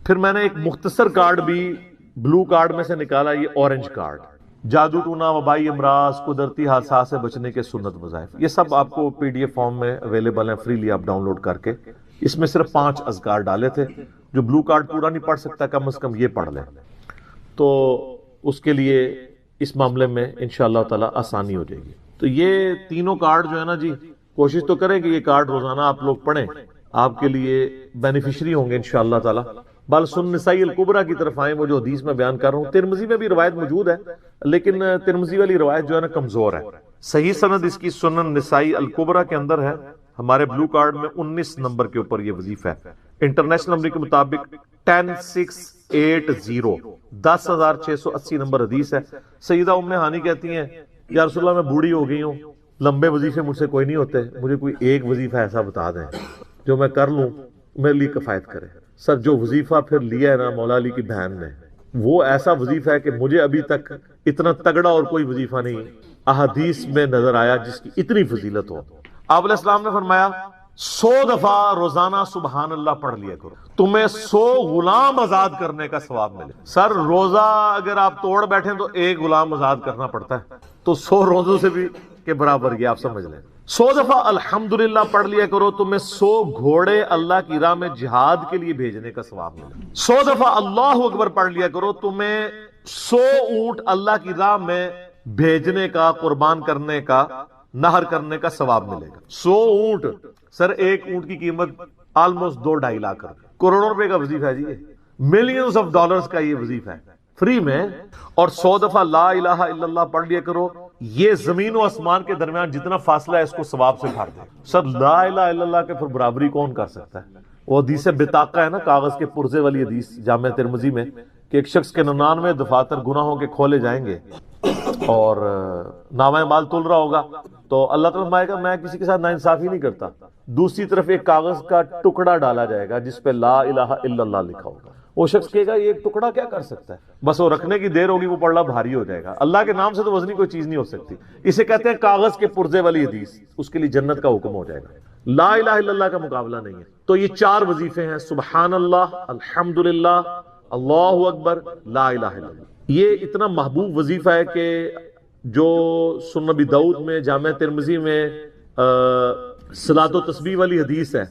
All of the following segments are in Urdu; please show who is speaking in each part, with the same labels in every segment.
Speaker 1: پھر میں نے ایک مختصر کارڈ بھی بلو کارڈ میں سے نکالا، یہ اورنج کارڈ، جادو ٹونا، وبائی امراض، قدرتی حادثات سے بچنے کے سنت وظائف، یہ سب آپ کو پی ڈی ایف فارم میں اویلیبل ہیں، فریلی آپ ڈاؤن لوڈ کر کے۔ اس میں صرف 5 اذکار ڈالے تھے، جو بلو کارڈ پورا نہیں پڑھ سکتا کم از کم یہ پڑھ لیں، تو اس کے لیے اس معاملے میں انشاءاللہ تعالی آسانی ہو جائے گی۔ تو یہ تینوں کارڈ جو ہے نا جی، کوشش تو کریں کہ یہ کارڈ روزانہ آپ لوگ پڑھیں، آپ کے لیے بینیفیشری ہوں گے انشاءاللہ تعالی۔ بل سن نسائی الکبریٰ کی طرف آئیں، وہ جو حدیث میں بیان کر رہا ہوں، ترمذی میں بھی روایت موجود ہے، لیکن ترمذی والی روایت جو ہے نا کمزور ہے۔ صحیح سند اس کی سنن نسائی الکبریٰ کے اندر ہے، ہمارے بلو کارڈ میں 19 نمبر کے اوپر یہ وظیفہ ہے۔ انٹرنیشنل نمبر کے مطابق 10680، 10680 نمبر حدیث ہے۔ سیدہ ام ہانی کہتی ہیں یا رسول اللہ میں بوڑھی ہو گئی ہوں، لمبے وظیفے مجھ سے کوئی نہیں ہوتے، مجھے کوئی ایک وظیفہ ایسا بتا دیں جو میں کر لوں، میرے لیے کفایت کرے۔ سر جو وظیفہ پھر لیا ہے نا مولا علی کی بہن نے، وہ ایسا وظیفہ ہے کہ مجھے ابھی تک اتنا تگڑا اور کوئی وظیفہ نہیں احادیث میں نظر آیا جس کی اتنی فضیلت ہو۔ آپ علیہ السلام نے فرمایا 100 دفعہ روزانہ سبحان اللہ پڑھ لیا کرو، تمہیں 100 غلام آزاد کرنے کا ثواب ملے۔ سر روزہ اگر آپ توڑ بیٹھیں تو ایک غلام آزاد کرنا پڑتا ہے، تو 100 روزوں سے بھی کے برابر یہ آپ سمجھ لیں۔ 100 دفعہ الحمدللہ پڑھ لیا کرو، تمہیں 100 گھوڑے اللہ کی راہ میں جہاد کے لیے بھیجنے کا ثواب ملے۔ 100 دفعہ اللہ اکبر پڑھ لیا کرو، تمہیں 100 اونٹ اللہ کی راہ میں بھیجنے کا، قربان کرنے کا، نہر کرنے کا ثواب ملے گا۔ 100 اونٹ، سر ایک اونٹ کی قیمت آلموسٹ 2-2.5 لاکھ کروڑوں روپے کا وظیفہ ہے جی، ملینز آف ڈالرز کا یہ وظیفہ ہے فری میں۔ اور 100 دفعہ لا الہ الا اللہ پڑھ لیا کرو، یہ زمین و آسمان کے درمیان جتنا فاصلہ ہے اس کو ثواب سے بھر دے۔ سر لا الہ الا اللہ کے پھر برابری کون کر سکتا ہے؟ وہ حدیث بطاقہ ہے نا، کاغذ کے پرزے والی حدیث جامع ترمذی میں، کہ ایک شخص کے 99 دفاتر گناہوں کے کھولے جائیں گے اور نامہ مال تل رہا ہوگا، تو اللہ تعالیٰ فرمائے گا میں کسی کے ساتھ ناانصافی نہیں کرتا۔ دوسری طرف ایک کاغذ کا ٹکڑا ڈالا جائے گا جس پہ لا الہ الا اللہ لکھا ہوگا۔ وہ شخص کہے گا یہ ایک ٹکڑا کیا کر سکتا ہے، بس وہ رکھنے کی دیر ہوگی، وہ پڑھنا بھاری ہو جائے گا۔ اللہ کے نام سے تو وزنی کوئی چیز نہیں ہو سکتی، اسے کہتے ہیں کاغذ کے پرزے والی حدیث، اس کے لیے جنت کا حکم ہو جائے گا۔ لا الہ الا اللہ کا مقابلہ نہیں ہے۔ تو یہ 4 وظیفے ہیں، سبحان اللہ، الحمدللہ، اللہ اکبر، لا الہ الا اللہ۔ یہ اتنا محبوب وظیفہ ہے کہ جو سنن نبی داؤد میں، جامع ترمذی میں صلاۃ و تسبیح والی حدیث ہے،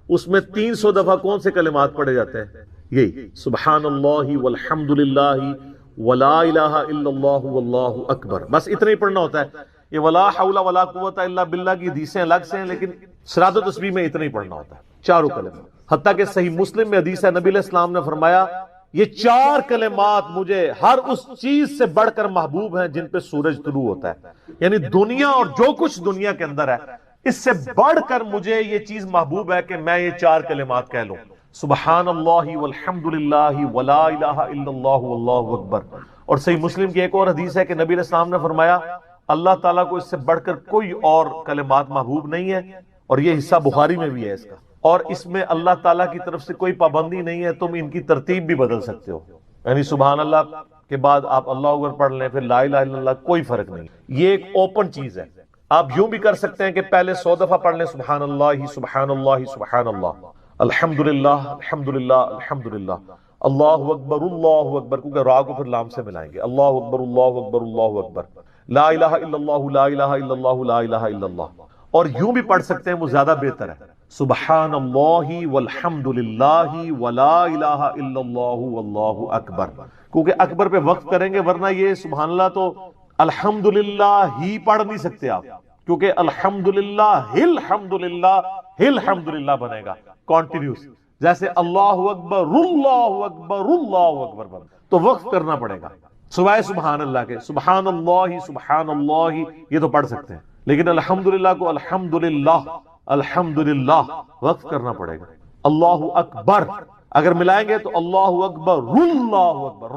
Speaker 1: اس میں 300 دفعہ کون سے کلمات پڑھے جاتے ہیں؟ یہی سبحان اللہ والحمد للہ ولا الہ الا اللہ واللہ اکبر، بس اتنا ہی پڑھنا ہوتا ہے۔ یہ ولا حول ولا قوت الا باللہ کی حدیثیں الگ سے ہیں، لیکن صلاۃ و تسبیح میں اتنا ہی پڑھنا ہوتا ہے، چاروں کلمات۔ حتیٰ کہ صحیح مسلم میں حدیث ہے، نبی علیہ السلام نے فرمایا یہ 4 کلمات مجھے ہر اس چیز سے بڑھ کر محبوب ہیں جن پہ سورج طلوع ہوتا ہے، یعنی دنیا اور جو کچھ دنیا کے اندر ہے اس سے بڑھ کر مجھے یہ چیز محبوب ہے کہ میں یہ 4 کلمات کہہ لوں، سبحان اللہ والحمد للہ ولا الہ الا اللہ واللہ اکبر۔ اور صحیح مسلم کی ایک اور حدیث ہے کہ نبی علیہ السلام نے فرمایا اللہ تعالیٰ کو اس سے بڑھ کر کوئی اور کلمات محبوب نہیں ہے، اور یہ حصہ بخاری میں بھی ہے اس کا، اور اس میں اللہ تعالیٰ کی طرف سے کوئی پابندی نہیں ہے، تم ان کی ترتیب بھی بدل سکتے ہو، یعنی سبحان اللہ کے بعد آپ اللہ اکبر پڑھ لیں، پھر لا الہ الا اللہ، کوئی فرق نہیں۔ یہ ایک اوپن چیز ہے، آپ یوں بھی کر سکتے ہیں کہ پہلے 100 دفعہ پڑھ لیں سبحان اللہ سبحان اللہ سبحان اللہ، الحمدللہ الحمدللہ الحمدللہ، اللہ اکبر، کیونکہ را کو پھر لام سے ملائیں گے، اللہ اکبر اللہ اکبر اللہ اکبر، لا الہ الا اللہ لا الہ الا اللہ لا الہ الا اللہ۔ اور یوں بھی پڑھ سکتے ہیں، وہ زیادہ بہتر ہے، سبحان اللہ والحمد للہ ولا الہ الا اللہ واللہ اکبر، کیونکہ اکبر پہ وقف کریں گے، ورنہ یہ سبحان اللہ تو الحمدللہ ہی پڑھ نہیں سکتے آپ، کیونکہ الحمدللہ الحمدللہ الحمدللہ بنے گا کنٹینیوس، جیسے اللہ اکبر اللہ اکبر اللہ اکبر بنے، تو وقف کرنا پڑے گا سوائے سبحان اللہ کے۔ سبحان اللہ یہ تو پڑھ سکتے ہیں، لیکن الحمدللہ کو الحمدللہ الحمدللہ وقف کرنا پڑے گا۔ اللہ اکبر اگر ملائیں گے تو اللہ اکبر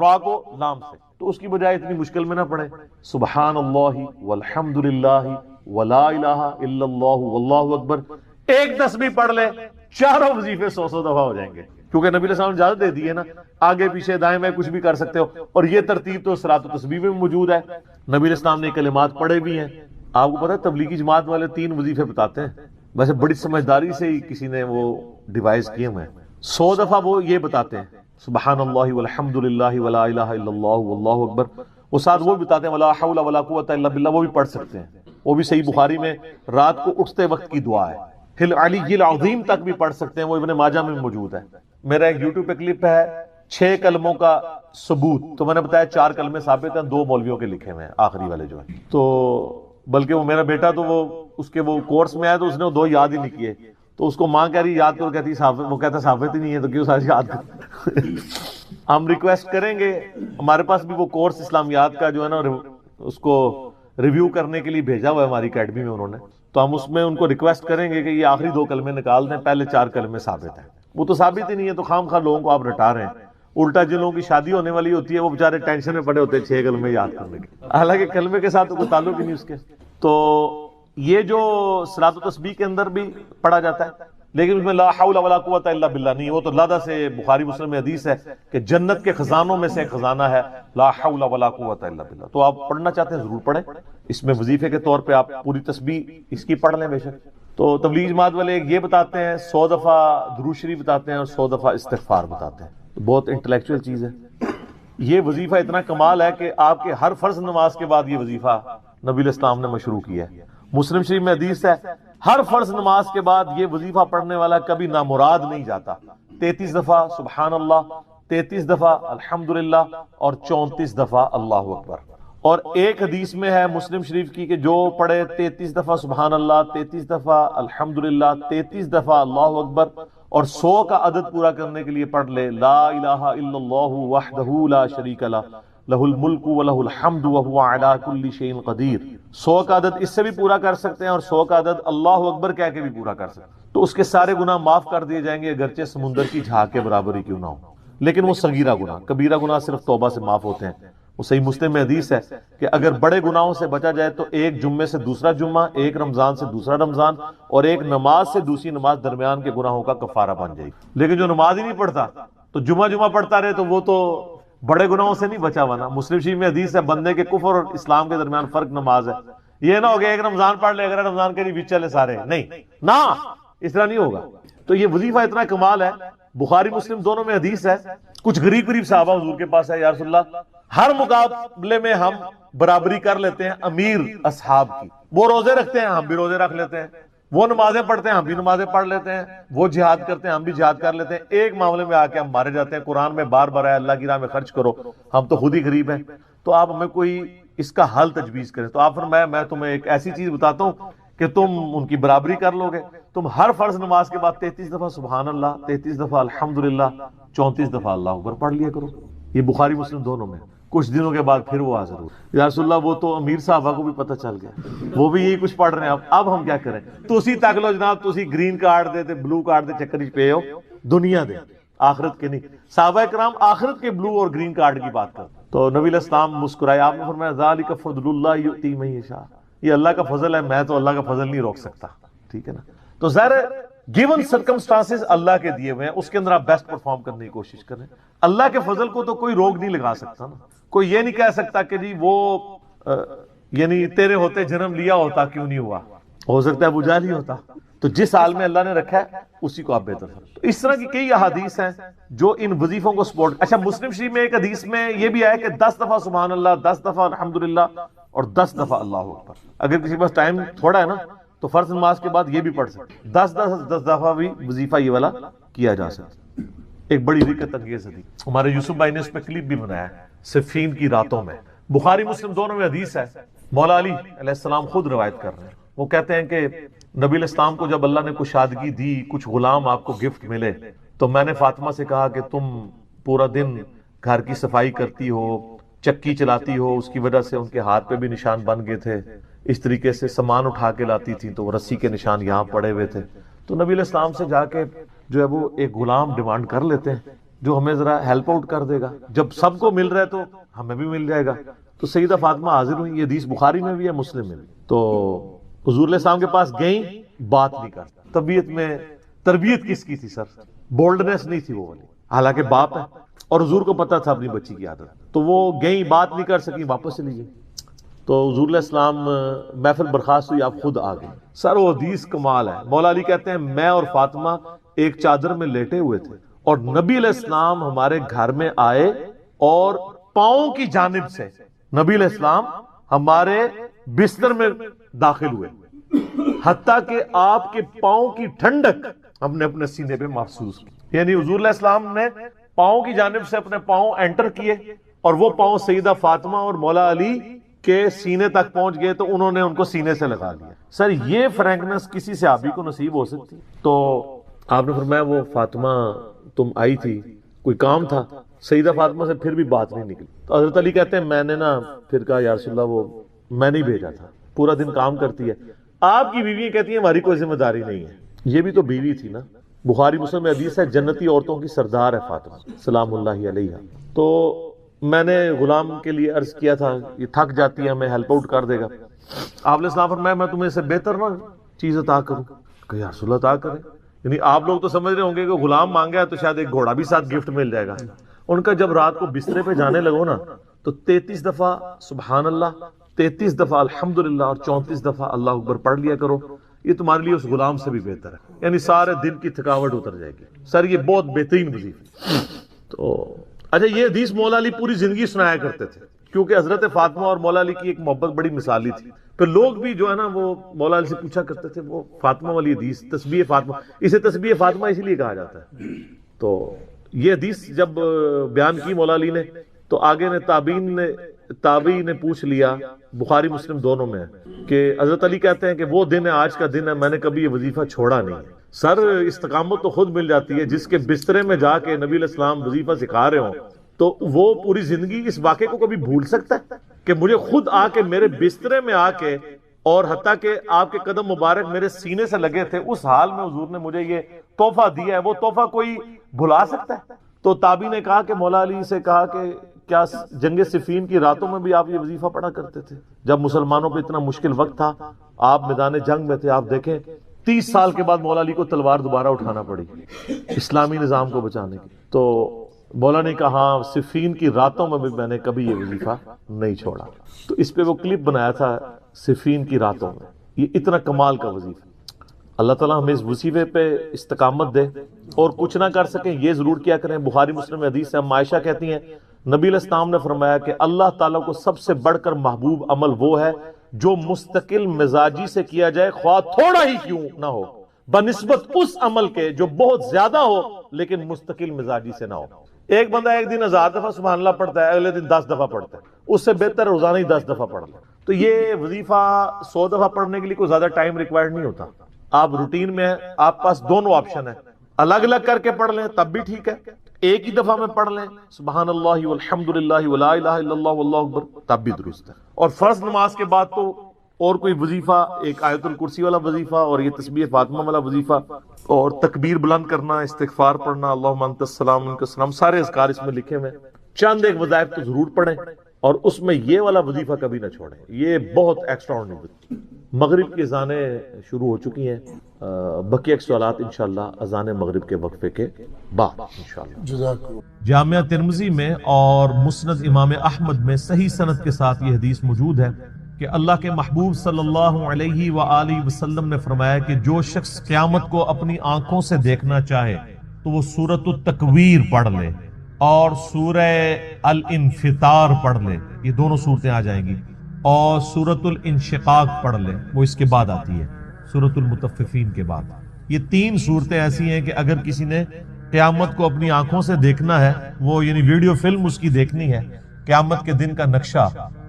Speaker 1: را کو لام سے، تو اس کی بجائے اتنی مشکل میں نہ پڑھیں، سبحان اللہ والحمد للہ ولا الہ الا اللہ واللہ اکبر، ایک تسبیح پڑھ لے، چاروں وظیفے 100 دفعہ ہو جائیں گے، کیونکہ نبی علیہ السلام نے اجازت دے دی ہے نا، آگے پیچھے دائیں بائیں کچھ بھی کر سکتے ہو، اور یہ ترتیب تو صلاۃ و تسبیح میں موجود ہے، نبی علیہ السلام نے کلمات پڑھے بھی ہیں۔ آپ کو پتہ ہے تبلیغی جماعت والے 3 وظیفے بتاتے ہیں، ویسے بڑی سمجھداری سے ہی کسی نے وہ ڈیوائز کیے ہوئے ہیں، 100 دفعہ وہ یہ بتاتے ہیں سبحان اللہ والحمد للہ ولا الہ الا اللہ واللہ اکبر، وہ ساتھ وہ بھی بتاتے ہیں ولا حول ولا قوت الا باللہ، وہ بھی پڑھ سکتے ہیں، وہ بھی صحیح بخاری میں رات کو اٹھتے وقت کی دعا ہے، ہل علی العظیم تک بھی پڑھ سکتے ہیں، وہ ابن ماجہ میں موجود ہے۔ میرا ایک یوٹیوب پہ کلپ ہے 6 کلموں کا ثبوت، تو میں نے بتایا 4 کلمے ثابت ہیں، 2 مولویوں کے لکھے ہوئے ہیں آخری والے جو ہیں، تو بلکہ وہ میرا بیٹا تو وہ اس کے وہ کورس میں آیا تو اس نے وہ 2 یاد ہی نہیں کیے، تو اس کو ماں کہہ رہی یاد کرو، کہتی ثابت، وہ کہتا ثابت ہی نہیں ہے تو کیوں ساری یاد کر ہم ریکویسٹ کریں گے، ہمارے پاس بھی وہ کورس اسلامیات کا جو ہے نا اس کو ریویو کرنے کے لیے بھیجا ہوا ہے ہماری اکیڈمی میں انہوں نے، تو ہم اس میں ان کو ریکویسٹ کریں گے کہ یہ آخری 2 کلمے نکال دیں، پہلے 4 کلمے ثابت ہیں، وہ تو ثابت ہی نہیں ہے، تو خام خواہ لوگوں کو آپ رٹا رہے ہیں، الٹا جن لوگوں کی شادی ہونے والی ہوتی ہے وہ بیچارے ٹینشن میں پڑے ہوتے ہیں 6 کلمے یاد کرنے کے، حالانکہ کلمے کے ساتھ تو کوئی تعلق ہی نہیں اس کے۔ تو یہ جو صلاۃ و تسبیح کے اندر بھی پڑھا جاتا ہے، لیکن اس میں لا حول ولا قوت الا باللہ نہیں، وہ تو لادہ سے بخاری مسلم میں حدیث ہے کہ جنت کے خزانوں میں سے ایک خزانہ ہے لا حول ولا قوت الا باللہ، تو آپ پڑھنا چاہتے ہیں ضرور پڑھیں، اس میں وظیفے کے طور پہ آپ پوری تسبیح اس کی پڑھ لیں بے شک۔ تو تبلیغ جماعت والے یہ بتاتے ہیں 100 دفعہ درود شریف بتاتے ہیں اور 100 دفعہ استغفار بتاتے ہیں، بہت انٹلیکچوئل چیز ہے۔ یہ وظیفہ اتنا کمال ہے کہ آپ کے ہر فرض نماز کے بعد یہ وظیفہ نبی الاسلام نے مشروع کیا ہے، مسلم شریف میں حدیث ہے ہر فرض نماز کے بعد یہ وظیفہ پڑھنے والا کبھی نامراد نہیں جاتا، 33 دفعہ سبحان اللہ، 33 دفعہ الحمدللہ اور 34 دفعہ اللہ اکبر۔ اور ایک حدیث میں ہے مسلم شریف کی کہ جو پڑھے 33 دفعہ سبحان اللہ، 33 دفعہ الحمدللہ، 33 دفعہ اللہ اکبر اور 100 کا عدد پورا کرنے کے لیے پڑھ لے لا الہ الا اللہ وحدہ لا شریک لہ لہ الملک ولہ الحمد وہو علی کل شیء قدیر، 100 کا عدد اس سے بھی پورا کر سکتے ہیں اور 100 کا عدد اللہ اکبر کہہ کے بھی پورا کر سکتے ہیں، تو اس کے سارے گناہ معاف کر دیے جائیں گے اگرچہ سمندر کی جھاگ کے برابر ہی کیوں نہ ہو، لیکن وہ صغیرہ گناہ، کبیرہ گناہ صرف توبہ سے معاف ہوتے ہیں۔ وہ صحیح مسلم میں حدیث ہے کہ اگر بڑے گناہوں سے بچا جائے تو ایک جمعے سے دوسرا جمعہ، ایک رمضان سے دوسرا رمضان اور ایک نماز سے دوسری نماز درمیان کے گناہوں کا کفارہ بن جائے گی، لیکن جو نماز ہی نہیں پڑھتا تو جمعہ پڑھتا رہے تو وہ تو بڑے گناہوں سے نہیں بچا ہوا نا۔ مسلم شریف میں حدیث ہے بندے کے کفر اور اسلام کے درمیان فرق نماز ہے، یہ نہ ہو گیا ایک رمضان پڑھ لے اگر رمضان کے لیے چلے سارے، نہیں نہ اس طرح نہیں ہوگا۔ تو یہ وظیفہ اتنا کمال ہے، بخاری مسلم دونوں میں حدیث ہے، کچھ غریب صحابہ حضور کے پاس ہے، یا رسول اللہ ہر مقابلے میں ہم برابری کر لیتے ہیں امیر اصحاب کی، وہ روزے رکھتے ہیں ہم بھی روزے رکھ لیتے ہیں، وہ نمازیں پڑھتے ہیں ہم بھی نمازیں پڑھ لیتے ہیں، وہ جہاد کرتے ہیں ہم بھی جہاد کر لیتے ہیں، ایک معاملے میں آ کے ہم مارے جاتے ہیں، قرآن میں بار بار ہے اللہ کی راہ میں خرچ کرو، ہم تو خود ہی غریب ہیں، تو آپ ہمیں کوئی اس کا حل تجویز کریں۔ تو آپ فرمایا میں تمہیں ایک ایسی چیز بتاتا ہوں کہ تم ان کی برابری کر لو گے، تم ہر فرض نماز کے بعد 33 دفعہ سبحان اللہ، 33 دفعہ الحمدللہ، 34 دفعہ اللہ اکبر پڑھ لیا کرو۔ یہ بخاری مسلم دونوں میں۔ کچھ دنوں کے بعد پھر وہ حاضر ہو، یا رسول اللہ وہ تو امیر صاحبہ کو بھی پتہ چل گیا، وہ بھی یہی کچھ پڑھ رہے ہیں، اب ہم کیا کریں؟ تو اسی تک لو جناب، تو اسی گرین کارڈ دے بلو کارڈ دے چکر پہ ہو، دنیا دے آخرت کے نہیں۔ صحابہ کرام آخرت کے بلو اور گرین کارڈ کی بات کرتے، تو نبی علیہ السلام مسکرائے، آپ نے فرمایا ذالک فضل اللہ یؤتی من یشاء، یہ اللہ کا فضل ہے، میں تو اللہ کا فضل نہیں روک سکتا، ٹھیک ہے نا۔ تو ظاہر گیون سرکمسٹانسز اللہ کے دیے ہوئے ہیں، اس کے اندر آپ بیسٹ پرفارم کرنے کی کوشش کریں۔ اللہ کے فضل کو تو کوئی روک نہیں لگا سکتا نا، کوئی یہ نہیں کہہ سکتا کہ جی وہ یعنی تیرے ہوتے جنم لیا ہوتا کیوں نہیں ہوا، ہو سکتا ہے ابو جہل ہی ہوتا، تو جس حال میں اللہ نے رکھا ہے اسی کو آپ بہتر سمجھیں۔ تو اس طرح کی کئی احادیث ہیں جو ان وظیفوں کو سپورٹ۔ اچھا مسلم شریف میں ایک حدیث میں یہ بھی آیا کہ 10 دفعہ سبحان اللہ، 10 دفعہ الحمدللہ اور 10 دفعہ اللہ اکبر۔ اگر کسی کے پاس ٹائم تھوڑا ہے نا تو فرض نماز کے بعد یہ بھی پڑھ سکتے، 10 دفعہ بھی وظیفہ یہ والا کیا جا سکتا۔ ایک بڑی رکت انگیز حدیث ہمارے یوسف بھائی نے اس پہ کلپ بھی بنایا ہے، صفین کی راتوں میں، بخاری مسلم دونوں میں حدیث ہے، مولا علی علیہ السلام خود روایت کر رہے ہیں، وہ کہتے ہیں کہ نبی علیہ السلام کو جب اللہ نے کشادگی دی، کچھ غلام آپ کو گفٹ ملے، تو میں نے فاطمہ سے کہا کہ تم پورا دن گھر کی صفائی کرتی ہو، چکی چلاتی ہو، اس کی وجہ سے ان کے ہاتھ پہ بھی نشان بن گئے تھے، اس طریقے سے سامان اٹھا کے لاتی تھی تو وہ رسی کے نشان یہاں پڑے ہوئے تھے، تو نبی علیہ السلام سے جا کے جو ہے وہ ایک غلام ڈیمانڈ کر لیتے ہیں جو ہمیں ذرا ہیلپ آؤٹ کر دے گا، جب سب کو مل رہا ہے تو ہمیں بھی مل جائے گا۔ تو سیدہ فاطمہ حاضر ہوئی، یہ حدیث بخاری میں بھی ہے مسلم میں بھی، تو حضور علیہ السلام کے پاس گئیں، بات نہیں کرتا، طبیعت میں تربیت کس کی تھی سر، بولڈنس نہیں تھی وہ والی، حالانکہ باپ ہے اور حضور کو پتا تھا اپنی بچی کی عادت، تو وہ گئیں، بات نہیں کر سکی، واپس چلی گئی، تو حضور علیہ السلام محفل برخاست ہوئی، آپ خود آ گئے۔ سر وہ حدیث کمال ہے، مولا علی کہتے ہیں میں اور فاطمہ ایک چادر میں لیٹے ہوئے تھے اور نبی علیہ السلام ہمارے گھر میں آئے اور پاؤں کی جانب سے نبی علیہ السلام ہمارے بستر میں داخل ہوئے، حتیٰ کہ آپ کے پاؤں کی ٹھنڈک ہم نے اپنے سینے پہ محسوس کی. یعنی حضور علیہ السلام نے پاؤں کی جانب سے اپنے پاؤں انٹر کیے اور وہ پاؤں سیدہ فاطمہ اور مولا علی کے سینے تک پہنچ گئے تو انہوں نے ان کو سینے سے لگا لیا. سر یہ فرینکنس کسی صحابی کو نصیب ہو سکتی؟ تو آپ نے فرمایا وہ فاطمہ تم آئی تھی، کوئی کام تھا؟ سیدہ فاطمہ سے پھر بھی بات نہیں نکلی. تو حضرت علی کہتے ہیں میں نے نا پھر کہا یا رسول اللہ وہ میں نہیں بھیجا تھا، پورا دن کام کرتی ہے. آپ کی بیوی کہتی ہیں ہماری کوئی ذمہ داری نہیں ہے. یہ بھی تو بیوی تھی نا. بخاری مسلم میں حدیث ہے جنتی عورتوں کی سردار ہے فاطمہ سلام اللہ علیہ. تو میں نے غلام کے لیے عرض کیا تھا یہ تھک جاتی ہے ہمیں ہیلپ آؤٹ کر دے گا. آپ نے السلام فرمایا میں تمہیں سے بہتر نہ چیز عطا کروں؟ کہ یا رسول اللہ عطا کریں. یعنی آپ لوگ تو سمجھ رہے ہوں گے کہ غلام مانگا ہے تو شاید ایک گھوڑا بھی ساتھ گفٹ مل جائے گا. ان کا جب رات کو بسترے پہ جانے لگو نا تو 33 دفعہ سبحان اللہ، 33 دفعہ الحمدللہ اور 34 دفعہ اللہ اکبر پڑھ لیا کرو. یہ تمہارے لیے اس غلام سے بھی بہتر ہے. یعنی سارے دن کی تھکاوٹ اتر جائے گی. سر یہ بہت بہترین وظیفہ. تو اچھا یہ حدیث مولا علی پوری زندگی سنایا کرتے تھے کیونکہ حضرت فاطمہ اور مولا علی کی ایک محبت بڑی مثالی تھی. پھر لوگ بھی جو ہے نا وہ مولا علی سے پوچھا کرتے تھے وہ فاطمہ والی حدیث تسبیح فاطمہ، اسے تسبیح فاطمہ اسی لیے کہا جاتا ہے. تو یہ حدیث جب بیان کی مولا علی نے تو آگے نے تابعی نے پوچھ لیا، بخاری مسلم دونوں میں کہ حضرت علی کہتے ہیں کہ وہ دن ہے آج کا دن ہے میں نے کبھی یہ وظیفہ چھوڑا نہیں. سر استقامت تو خود مل جاتی ہے. جس کے بسترے میں جا کے نبی علیہ السلام وظیفہ سکھا رہے ہوں تو وہ پوری زندگی اس واقعے کو کبھی بھول سکتا ہے کہ مجھے خود آ کے میرے بسترے میں آ کے اور حتیٰ کہ آپ کے قدم مبارک میرے سینے سے لگے تھے، اس حال میں حضور نے مجھے یہ تحفہ دیا ہے، وہ تحفہ کوئی بھلا سکتا ہے؟ تو تابعی نے کہا کہ مولا علی سے کہا کہ کیا جنگ صفین کی راتوں میں بھی آپ یہ وظیفہ پڑھا کرتے تھے جب مسلمانوں پہ اتنا مشکل وقت تھا، آپ میدان جنگ میں تھے؟ آپ دیکھیں 30 سال کے بعد مولا علی کو تلوار دوبارہ اٹھانا پڑی اسلامی نظام کو بچانے کی. تو مولا نے کہا ہاں صفین کی راتوں میں بھی میں نے کبھی یہ وظیفہ نہیں چھوڑا. تو اس پہ وہ کلپ بنایا تھا صفین کی راتوں میں. یہ اتنا کمال کا وظیفہ. اللہ تعالیٰ ہمیں اس وظیفے پہ استقامت دے اور کچھ نہ کر سکیں یہ ضرور کیا کریں. بخاری مسلم میں حدیث ہے، عائشہ کہتی ہیں نبی علیہ السلام نے فرمایا کہ اللہ تعالیٰ کو سب سے بڑھ کر محبوب عمل وہ ہے جو مستقل مزاجی سے کیا جائے خواہ تھوڑا ہی کیوں نہ ہو، بنسبت اس عمل کے جو بہت زیادہ ہو لیکن مستقل مزاجی سے نہ ہو. ایک بندہ ایک دن 1000 دفعہ سبحان اللہ پڑھتا ہے، اگلے دن 10 دفعہ پڑھتا ہے، اس سے بہتر روزانہ ہی 10 دفعہ پڑھ لے. تو یہ وظیفہ 100 دفعہ پڑھنے کے لیے کوئی زیادہ ٹائم ریکوائرڈ نہیں ہوتا. آپ روٹین میں ہیں، آپ پاس دونوں آپشن ہیں، الگ الگ کر کے پڑھ لیں تب بھی ٹھیک ہے، ایک ہی دفعہ میں پڑھ لیں سبحان اللہ والحمدللہ ولا الہ الا اللہ واللہ اکبر تب بھی درست ہے. اور فرض نماز کے بعد تو اور کوئی وظیفہ، ایک آیت الکرسی والا وظیفہ اور یہ تسبیح فاطمہ والا وظیفہ اور تکبیر بلند کرنا، استغفار پڑھنا، اللہم انت السلام منک السلام، سارے اذکار اس میں لکھے ہوئے. چند ایک وظائف تو ضرور پڑھیں اور اس میں یہ والا وظیفہ کبھی نہ چھوڑیں. یہ بہت ایکسٹرا آرڈنری. مغرب کی اذانیں شروع ہو چکی ہیں، بقیہ سوالات انشاءاللہ اذان مغرب کے وقفے کے بعد انشاءاللہ. جامعہ ترمذی میں اور مسند امام احمد میں صحیح سند کے ساتھ یہ حدیث موجود ہے کہ اللہ کے محبوب صلی اللہ علیہ وآلہ وسلم نے فرمایا کہ جو شخص قیامت کو اپنی آنکھوں سے دیکھنا چاہے تو وہ سورۃ التکویر پڑھ لے اور سورہ الانفطار پڑھ لے، یہ دونوں صورتیں آ جائیں گی، اور سورۃ الانشقاق پڑھ لے، وہ اس کے بعد آتی ہے سورۃ المطففین کے بعد. یہ 3 صورتیں ایسی ہیں کہ اگر کسی نے قیامت کو اپنی آنکھوں سے دیکھنا ہے، وہ یعنی ویڈیو فلم اس کی دیکھنی ہے قیامت کے دن کا نقشہ،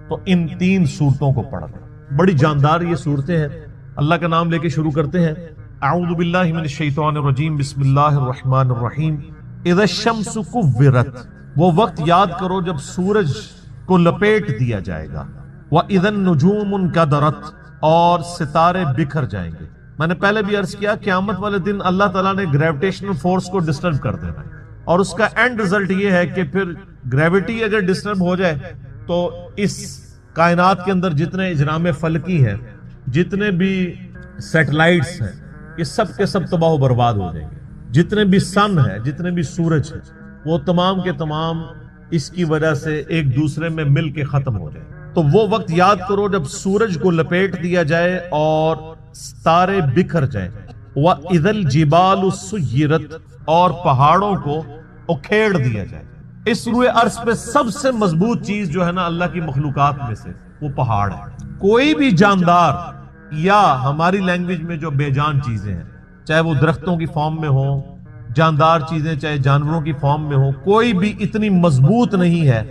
Speaker 1: تو ان 3 صورتوں کو پڑھ لیں. بڑی جاندار یہ صورتیں ہیں. اللہ کا نام لے کے شروع کرتے ہیں. اعوذ باللہ من الشیطان الرجیم، بسم اللہ الرحمن الرحیم. اذا الشمس کورت، وہ وقت یاد کرو جب سورج کو لپیٹ دیا جائے گا. وَإِذَا النُّجُومُ انْكَدَرَتْ، اور ستارے بکھر جائیں گے. میں نے پہلے بھی عرض کیا قیامت والے دن اللہ تعالیٰ نے گریویٹیشنل فورس کو ڈسٹرب کر دینا ہے اور اس کا اینڈ رزلٹ یہ ہے کہ پھر گریوٹی اگر ڈسٹرب ہو جائے تو اس کائنات کے اندر جتنے اجرام فلکی ہیں، جتنے بھی سیٹلائٹس ہیں، یہ سب کے سب تباہ و برباد ہو جائیں گے. جتنے بھی سن ہے، جتنے بھی سورج ہیں، وہ تمام کے تمام اس کی وجہ سے ایک دوسرے میں مل کے ختم ہو جائیں. تو وہ وقت یاد کرو جب سورج کو لپیٹ دیا جائے اور ستارے بکھر جائیں. وَإِذَا الْجِبَالُ سُيِّرَتْ، اور پہاڑوں کو اکھیڑ دیا جائے. اس روئے ارض پہ سب سے مضبوط چیز جو ہے نا اللہ کی مخلوقات میں سے وہ پہاڑ ہے. کوئی بھی جاندار یا ہماری لینگویج میں جو بے جان چیزیں ہیں, چاہے وہ درختوں کی فارم میں ہوں, جاندار چیزیں چاہے جانوروں کی فارم میں ہوں, کوئی بھی اتنی مضبوط نہیں ہے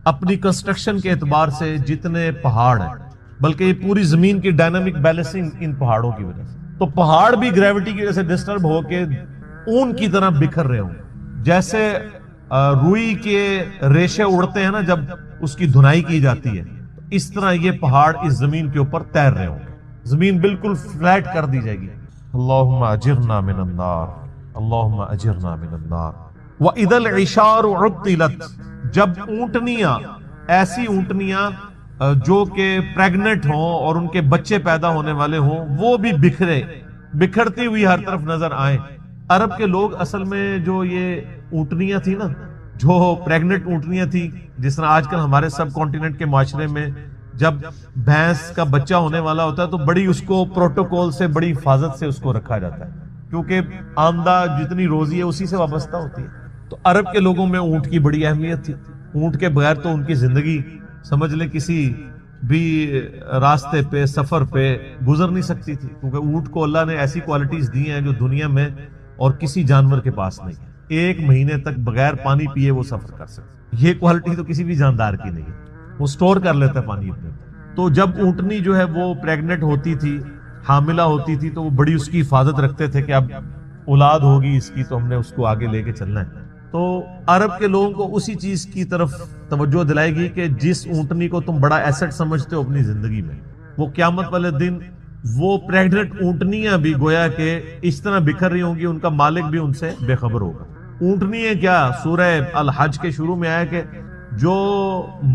Speaker 1: اپنی کنسٹرکشن کے اعتبار سے جتنے پہاڑ ہیں, بلکہ یہ پوری زمین کی ڈائنامک بیلنسنگ ان پہاڑوں کی وجہ سے. تو پہاڑ بھی گریوٹی کی وجہ سے ڈسٹرب ہو کے اون کی طرح بکھر رہے ہوں. جیسے روئی کے ریشے اڑتے ہیں نا جب اس کی دھنائی کی جاتی ہے, اس طرح یہ پہاڑ اس زمین کے اوپر تیر رہے ہوں گے. زمین بالکل فلیٹ کر دی جائے گی. اللہم اجرنا من النار, اللہم اجرنا من النار. وَإِذَا الْعِشَارُ عُطِّلَتْ, جب اونٹنیاں, ایسی اونٹنیاں جو کہ پریگننٹ ہوں اور ان کے بچے پیدا ہونے والے ہوں, وہ بھی بکھرتی ہوئی ہر طرف نظر آئیں. عرب کے لوگ اصل میں جو یہ اونٹنیاں تھی نا, جو پریگننٹ اونٹنیاں تھی, جس طرح آج کل ہمارے سب کانٹیننٹ کے معاشرے میں جب بھینس کا بچہ ہونے والا ہوتا ہے تو بڑی اس کو پروٹوکول سے, بڑی حفاظت سے اس کو رکھا جاتا ہے, کیونکہ آمدہ جتنی روزی ہے اسی سے وابستہ ہوتی ہے. تو عرب کے لوگوں میں اونٹ کی بڑی اہمیت تھی. اونٹ کے بغیر تو ان کی زندگی سمجھ لے کسی بھی راستے پہ, سفر پہ گزر نہیں سکتی تھی, کیونکہ اونٹ کو اللہ نے ایسی کوالٹیز دی ہیں جو دنیا میں اور کسی جانور کے پاس نہیں ہے. 1 مہینے تک بغیر پانی پیے وہ سفر کر سکتے. یہ کوالٹی تو کسی بھی جاندار کی نہیں ہے, وہ سٹور کر لیتا ہے پانی اپنے. تو جب اونٹنی جو ہے وہ پریگننٹ ہوتی تھی, حاملہ ہوتی تھی, تو وہ بڑی اس کی حفاظت رکھتے تھے کہ اب اولاد ہوگی اس کی تو ہم نے اس کو آگے لے کے چلنا ہے. تو عرب کے لوگوں کو اسی چیز کی طرف توجہ دلائے گی کہ جس اونٹنی کو تم بڑا ایسٹ سمجھتے ہو اپنی زندگی میں, وہ قیامت والے دن وہ پریگننٹ اونٹنیاں بھی گویا کہ اس طرح بکھر رہی ہوں گی, ان کا مالک بھی ان سے بے خبر ہوگا. اونٹنی ہے کیا, سورہ الحج کے شروع میں آیا کہ جو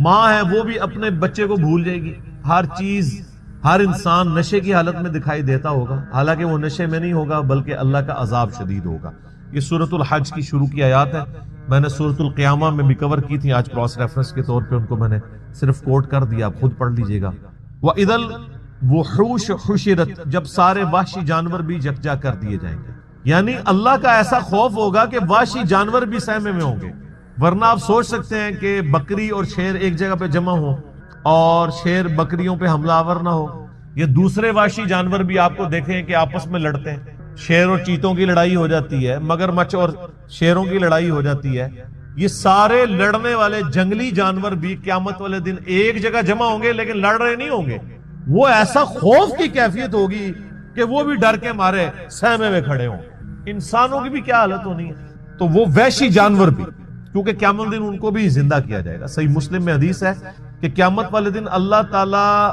Speaker 1: ماں ہے وہ بھی اپنے بچے کو بھول جائے گی. ہر چیز, ہر انسان نشے کی حالت میں دکھائی دیتا ہوگا, حالانکہ وہ نشے میں نہیں ہوگا بلکہ اللہ کا عذاب شدید ہوگا. یہ سورۃ الحج کی شروع کی آیات ہے. میں نے سورۃ القیامہ میں بھی کور کی تھی, آج کراس ریفرنس کے طور پہ ان کو میں نے صرف کوٹ کر دیا, آپ خود پڑھ لیجئے گا. وَإِذَا الْوُحُوشُ حُشِرَتْ, جب سارے وحشی جانور بھی یکجا کر دیے جائیں گے. یعنی اللہ کا ایسا خوف ہوگا کہ وحشی جانور بھی سہمے میں ہوں گے. ورنہ آپ سوچ سکتے ہیں کہ بکری اور شیر ایک جگہ پہ جمع ہو اور شیر بکریوں پہ حملہ آور نہ ہو. یہ دوسرے وحشی جانور بھی آپ کو دیکھیں کہ آپس میں لڑتے ہیں. شیر اور چیتوں کی لڑائی ہو جاتی ہے, مگرمچھ اور شیروں کی لڑائی ہو جاتی ہے. یہ سارے لڑنے والے جنگلی جانور بھی قیامت والے دن ایک جگہ جمع ہوں گے, لیکن لڑ رہے نہیں ہوں گے. وہ ایسا خوف کی کیفیت ہوگی کہ وہ بھی ڈر کے مارے سہمے میں کھڑے ہوں. انسانوں کی بھی کیا حالت ہونی ہے, تو وہ وحشی جانور بھی, کیونکہ قیامت دن ان کو بھی زندہ کیا جائے گا. صحیح مسلم میں حدیث ہے کہ قیامت والے دن اللہ تعالیٰ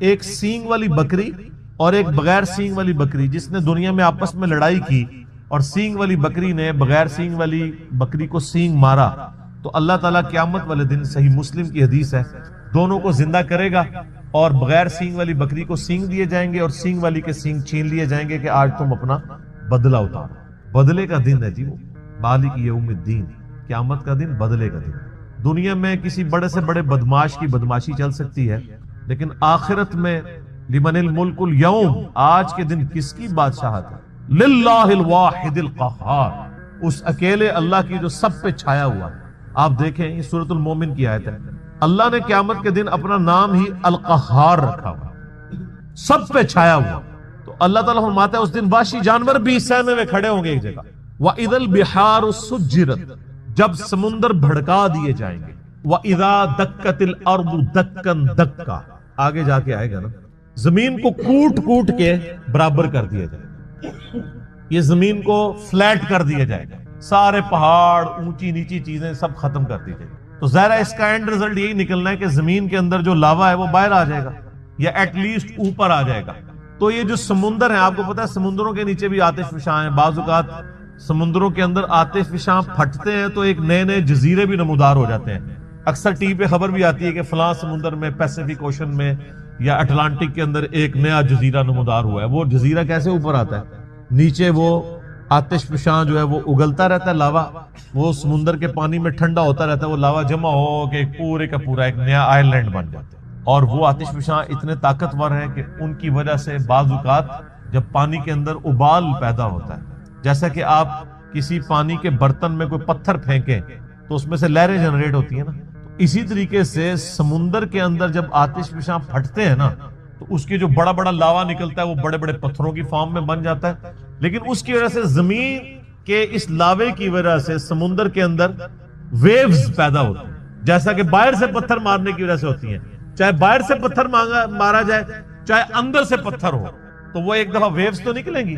Speaker 1: ایک سینگ والی بکری اور ایک بغیر سینگ والی بکری, جس نے دنیا میں آپس میں لڑائی کی اور سینگ والی بکری نے بغیر سینگ والی بکری کو سینگ مارا, تو اللہ تعالیٰ قیامت والے دن, صحیح مسلم کی حدیث ہے, دونوں کو زندہ کرے گا اور بغیر سینگ والی بکری کو سینگ دیے جائیں گے اور سینگ والی کے سینگ چھین لیے جائیں گے کہ آج تم اپنا بدلہ اتارو. بدلے کا دن ہے جی وہ, مالک یوم الدین, قیامت کا دن, بدلے کا دن. دنیا میں کسی بڑے سے بڑے بدماش کی بدماشی چل سکتی ہے, لیکن آخرت میں لمن الملک اليوم, آج کے دن کس کی بادشاہت ہے؟ للہ الواحد القہار, اس اکیلے اللہ کی جو سب پہ چھایا ہوا ہے. آپ دیکھیں یہ سورۃ المومن کی آیت ہے, اللہ نے قیامت کے دن اپنا نام ہی القہار رکھا ہوا, سب پہ چھایا ہوا. تو اللہ تعالیٰ فرماتا ہے اس دن وحشی جانور بھی سہمے میں کھڑے ہوں گے ایک جگہ. وَإِذَا الْبِحَارُ سُجِّرَتْ, جب سمندر بھڑکا دیے جائیں گے. وَإِذَا دَكَّتِ الْأَرْضُ دَكًّا دَكًّا, آگے جا کے آئے گا نا, زمین کو کوٹ کوٹ کے برابر کر دیا جائے گا. یہ زمین کو فلیٹ کر دیا جائے گا, سارے پہاڑ, اونچی نیچی چیزیں سب ختم کر دی جائیں گی. تو ظاہر ہے اس کا اینڈ رزلٹ یہی نکلنا ہے کہ زمین کے اندر جو لاوا ہے وہ باہر آ جائے گا یا ایٹ لیسٹ اوپر آ جائے گا. تو یہ جو سمندر ہیں, آپ کو پتا ہے سمندروں کے نیچے بھی آتش فشاں ہیں. بعض اوقات سمندروں کے اندر آتش فشاں پھٹتے ہیں تو ایک نئے نئے جزیرے بھی نمودار ہو جاتے ہیں. اکثر ٹی وی پہ خبر بھی آتی ہے کہ فلاں سمندر میں, پیسیفک اوشن میں یا اٹلانٹک کے اندر ایک نیا جزیرہ نمودار ہوا ہے. وہ جزیرہ کیسے اوپر آتا ہے؟ نیچے وہ آتش فشاں جو ہے وہ اگلتا رہتا ہے, لاوا, وہ سمندر کے پانی میں ٹھنڈا ہوتا رہتا ہے, وہ لاوا جمع ہو کے پورے کا پورا ایک نیا آئر لینڈ بن جاتا ہے. اور وہ آتش فشاں اتنے طاقتور ہیں کہ ان کی وجہ سے بعض اوقات جب پانی کے اندر ابال پیدا ہوتا ہے, جیسا کہ آپ کسی پانی کے برتن میں کوئی پتھر پھینکیں تو اس میں سے لہریں جنریٹ ہوتی ہیں نا، تو اسی طریقے سے سمندر کے اندر جب آتش فشاں پھٹتے ہیں نا تو اس کی جو بڑا بڑا لاوا نکلتا ہے وہ بڑے بڑے پتھروں کی فارم میں بن جاتا ہے، لیکن اس کی وجہ سے زمین کے اس لاوے کی وجہ سے سمندر کے اندر ویوز پیدا ہوتے ہیں، جیسا کہ باہر سے پتھر مارنے کی وجہ سے ہوتی ہیں، چاہے باہر سے پتھر مارا جائے چاہے اندر سے پتھر ہو تو وہ ایک دفعہ ویوز تو نکلیں گی،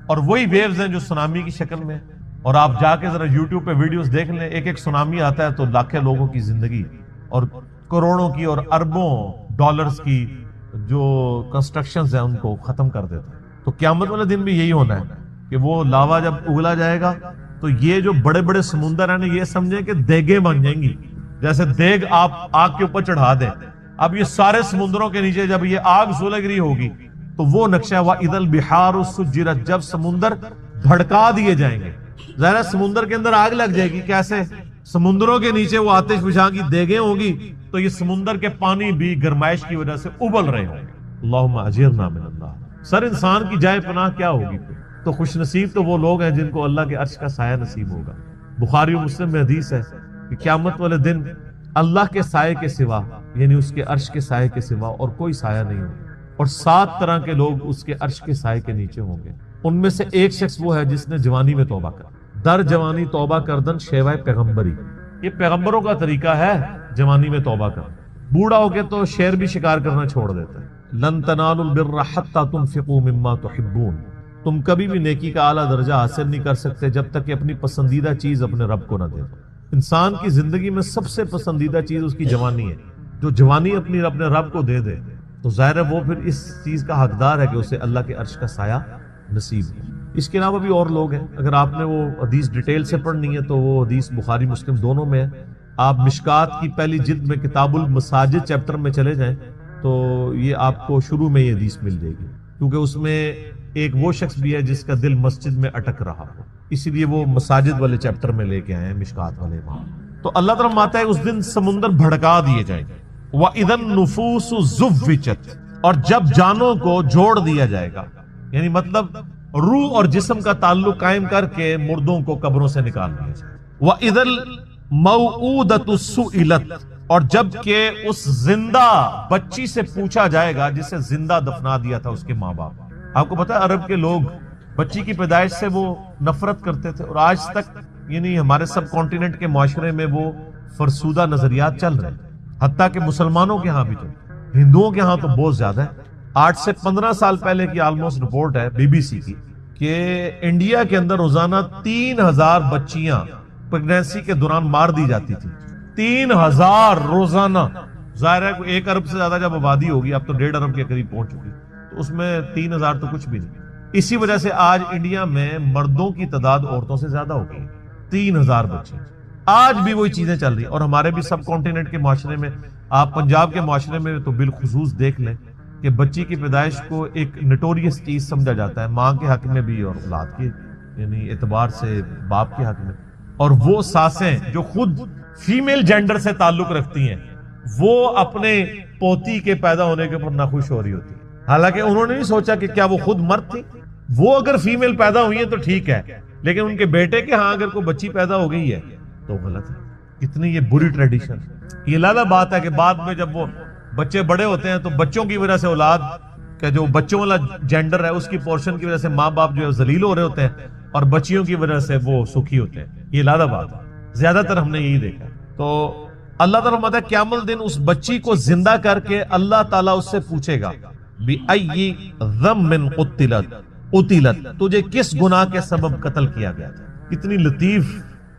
Speaker 1: اور وہی ویوز ہیں جو سونامی کی شکل میں، اور آپ جا کے ذرا یوٹیوب پہ ویڈیوز دیکھ لیں، ایک ایک سونامی آتا ہے تو لاکھوں لوگوں کی زندگی اور کروڑوں کی اور اربوں ڈالرز کی جو کنسٹرکشنز ہیں ان کو ختم کر دیتا ہے۔ تو قیامت والے دن بھی یہی ہونا ہے کہ وہ لاوا جب اگلا جائے گا تو یہ جو بڑے بڑے سمندر ہیں یہ سمجھیں کہ دیگیں بن جائیں گی، جیسے دیگ آپ آگ کے اوپر چڑھا دیں، اب یہ سارے سمندروں کے نیچے جب یہ آگ سلگ رہی ہوگی تو وہ نقشہ وَإِذَا الْبِحَارُ سُجِّرَتْ، جب سمندر بھڑکا دیے جائیں گے، ظاہر ہے سمندر کے اندر آگ لگ جائے گی، کیسے؟ سمندروں کے نیچے وہ آتش فشاں کی دیگیں ہوگی تو یہ سمندر کے پانی بھی گرمائش کی وجہ سے ابل رہے ہوں گے۔ اللہم اجرنا من اللہ۔ سر انسان کی جائے پناہ کیا ہوگی پھر؟ تو خوش نصیب تو وہ لوگ ہیں جن کو اللہ کے عرش کا سایہ نصیب ہوگا۔ بخاری و مسلم میں حدیث ہے کہ قیامت والے دن اللہ کے سائے کے سوا، یعنی اس کے عرش کے سائے کے سوا اور کوئی سایہ نہیں ہوگا، اور 7 طرح کے لوگ اس کے عرش کے سائے کے نیچے ہوں گے۔ ان میں سے ایک شخص وہ ہے جس نے جوانی میں توبہ کر، در جوانی توبہ کردن شیوائے پیغمبری، یہ پیغمبروں کا طریقہ ہے جوانی میں توبہ کر۔ بوڑھا ہو کے تو شیر بھی شکار کرنا چھوڑ دیتا ہے۔ لن تنالوا البر حتى تنفقوا مما تحبون، تم کبھی بھی نیکی کا اعلیٰ درجہ حاصل نہیں کر سکتے جب تک کہ اپنی پسندیدہ چیز اپنے رب کو نہ دے دو۔ انسان کی زندگی میں سب سے پسندیدہ چیز اس کی جوانی ہے، جو جوانی اپنے رب کو دے دے تو ظاہر ہے وہ پھر اس چیز کا حقدار ہے کہ اسے اللہ کے عرش کا سایہ نصیب ہے۔ اس کے علاوہ بھی اور لوگ ہیں، اگر آپ نے وہ حدیث ڈیٹیل سے پڑھنی ہے تو وہ حدیث بخاری مسلم دونوں میں ہے، آپ مشکات کی پہلی جلد میں کتاب المساجد چیپٹر میں چلے جائیں تو یہ آپ کو شروع میں یہ حدیث مل جائے گی، کیونکہ اس میں ایک وہ شخص بھی ہے جس کا دل مسجد میں اٹک رہا ہو، اسی لیے وہ مساجد والے چیپٹر میں لے کے آئے ہیں مشکات والے امام۔ تو اللہ تعالیٰ فرماتا ہے اس دن سمندر بھڑکا دیے جائیں گے، وَإِذَا النُّفُوسُ زُوِّجَتْ، اور جب جانوں کو جوڑ دیا جائے گا، یعنی مطلب روح اور جسم کا تعلق قائم کر کے مردوں کو قبروں سے نکال دیا جائے۔ وَإِذَا الْمَوْءُودَةُ سُئِلَتْ، اور جب کہ اس زندہ بچی سے پوچھا جائے گا جسے زندہ دفنا دیا تھا اس کے ماں باپ۔ آپ کو پتا ہے عرب کے لوگ بچی کی پیدائش سے وہ نفرت کرتے تھے، اور آج تک یعنی ہمارے سب کانٹیننٹ کے معاشرے میں وہ فرسودہ نظریات چل رہے ہیں، حتیٰ کہ مسلمانوں کے ہاں بھی تو، ہندوؤں کے ہاں تو بہت زیادہ ہے۔ 8 سے 15 سال پہلے کی آلموسٹ رپورٹ ہے بی بی سی کی کہ انڈیا کے اندر روزانہ 3000 بچیاں پریگنینسی کے دوران مار دی جاتی تھی، 3000 روزانہ۔ ظاہر ہے 1 ارب سے زیادہ جب آبادی ہوگی، اب تو 1.5 ارب کے قریب پہنچ چکی، تو اس میں 3000 تو کچھ بھی نہیں۔ اسی وجہ سے آج انڈیا میں مردوں کی تعداد عورتوں سے زیادہ ہو گئی، 3000 بچے۔ آج بھی وہی چیزیں چل رہی ہیں، اور ہمارے بھی سب کانٹیننٹ کے معاشرے میں، آپ پنجاب کے معاشرے میں تو بالخصوص دیکھ لیں کہ بچی کی پیدائش کو ایک نٹوریس چیز سمجھا جاتا ہے، ماں کے حق میں بھی اور اولاد کے یعنی اعتبار سے باپ کے حق میں۔ اور وہ ساسیں جو خود فیمیل جینڈر سے تعلق رکھتی ہیں وہ اپنے پوتی کے پیدا ہونے کے اوپر ناخوش ہو رہی ہوتی ہیں، حالانکہ انہوں نے نہیں سوچا کہ کیا وہ خود مرد تھی۔ وہ اگر فیمیل پیدا ہوئی ہیں تو ٹھیک ہے، لیکن ان کے بیٹے کے ہاں اگر کوئی بچی پیدا ہو گئی ہے تو غلط ہے۔ کتنی یہ بری ٹریڈیشن۔ یہ لالا بات ہے کہ بعد میں جب وہ بچے بڑے ہوتے ہیں تو بچوں کی وجہ سے اولاد کا جو بچوں والا جینڈر ہے اس کی پورشن کی وجہ سے ماں باپ جو ہے ذلیل ہو رہے ہوتے ہیں، اور بچیوں کی وجہ سے وہ سکھی ہوتے ہیں۔ یہ لالا بات ہے، زیادہ تر ہم نے یہی دیکھا۔ تو اللہ تعالیٰ فرماتا ہے قیامت دن اس بچی کو زندہ کر کے اللہ تعالیٰ اس سے پوچھے گا بِأَيِّ ذَنبٍ قُتِلَتْ، تجھے کس گناہ کے سبب قتل کیا گیا تھا۔ کتنی لطیف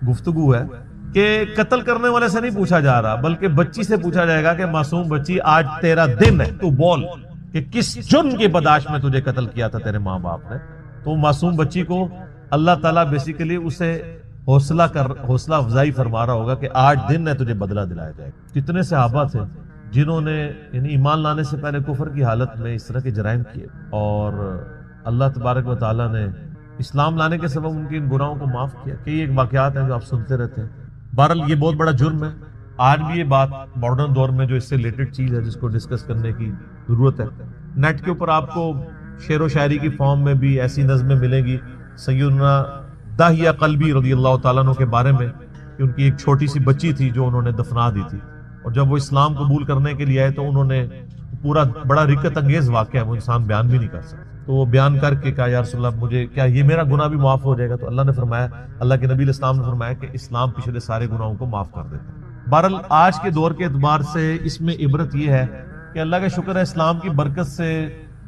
Speaker 1: گفتگو ہے کہ قتل کرنے والے سے نہیں پوچھا جا رہا، بلکہ بچی سے پوچھا جائے گا کہ معصوم بچی آج تیرا دن ہے، تو بول کہ کس جرم کی پاداش میں تجھے قتل کیا تھا تیرے ماں باپ نے۔ تو معصوم بچی کو اللہ تعالیٰ بیسیکلی اسے حوصلہ افزائی فرما رہا ہوگا کہ آج دن ہے، تجھے بدلہ دلایا جائے گا۔ کتنے صحابہ تھے جنہوں نے یعنی ایمان لانے سے پہلے کفر کی حالت میں اس طرح کے جرائم کیے، اور اللہ تبارک و تعالیٰ نے اسلام لانے کے سبب ان کے ان گناہوں کو معاف کیا۔ کئی ایک واقعات ہیں جو آپ سنتے رہتے ہیں۔ بہرحال یہ بہت بڑا جرم ہے۔ آج بھی یہ بات ماڈرن دور میں جو اس سے ریلیٹڈ چیز ہے جس کو ڈسکس کرنے کی ضرورت ہے۔ نیٹ کے اوپر آپ کو شعر و شاعری کی فارم میں بھی ایسی نظمیں ملیں گی۔ سیدنا داہیہ قلبی رضی اللہ تعالیٰ عنہ کے بارے میں کہ ان کی ایک چھوٹی سی بچی تھی جو انہوں نے دفنا دی تھی، اور جب وہ اسلام قبول کرنے کے لیے آئے تو انہوں نے پورا بڑا رکت انگیز واقعہ ہے، وہ انسان بیان بھی نہیں کر سکتا، تو وہ بیان کر کے کہا یا رسول اللہ مجھے کیا یہ میرا گناہ بھی معاف ہو جائے گا؟ تو اللہ نے فرمایا، اللہ کے نبی علیہ السلام نے فرمایا کہ اسلام پچھلے سارے گناہوں کو معاف کر دیتا ہے۔ بہرحال آج کے دور کے اعتبار سے اس میں عبرت یہ ہے کہ اللہ کا شکر ہے اسلام کی برکت سے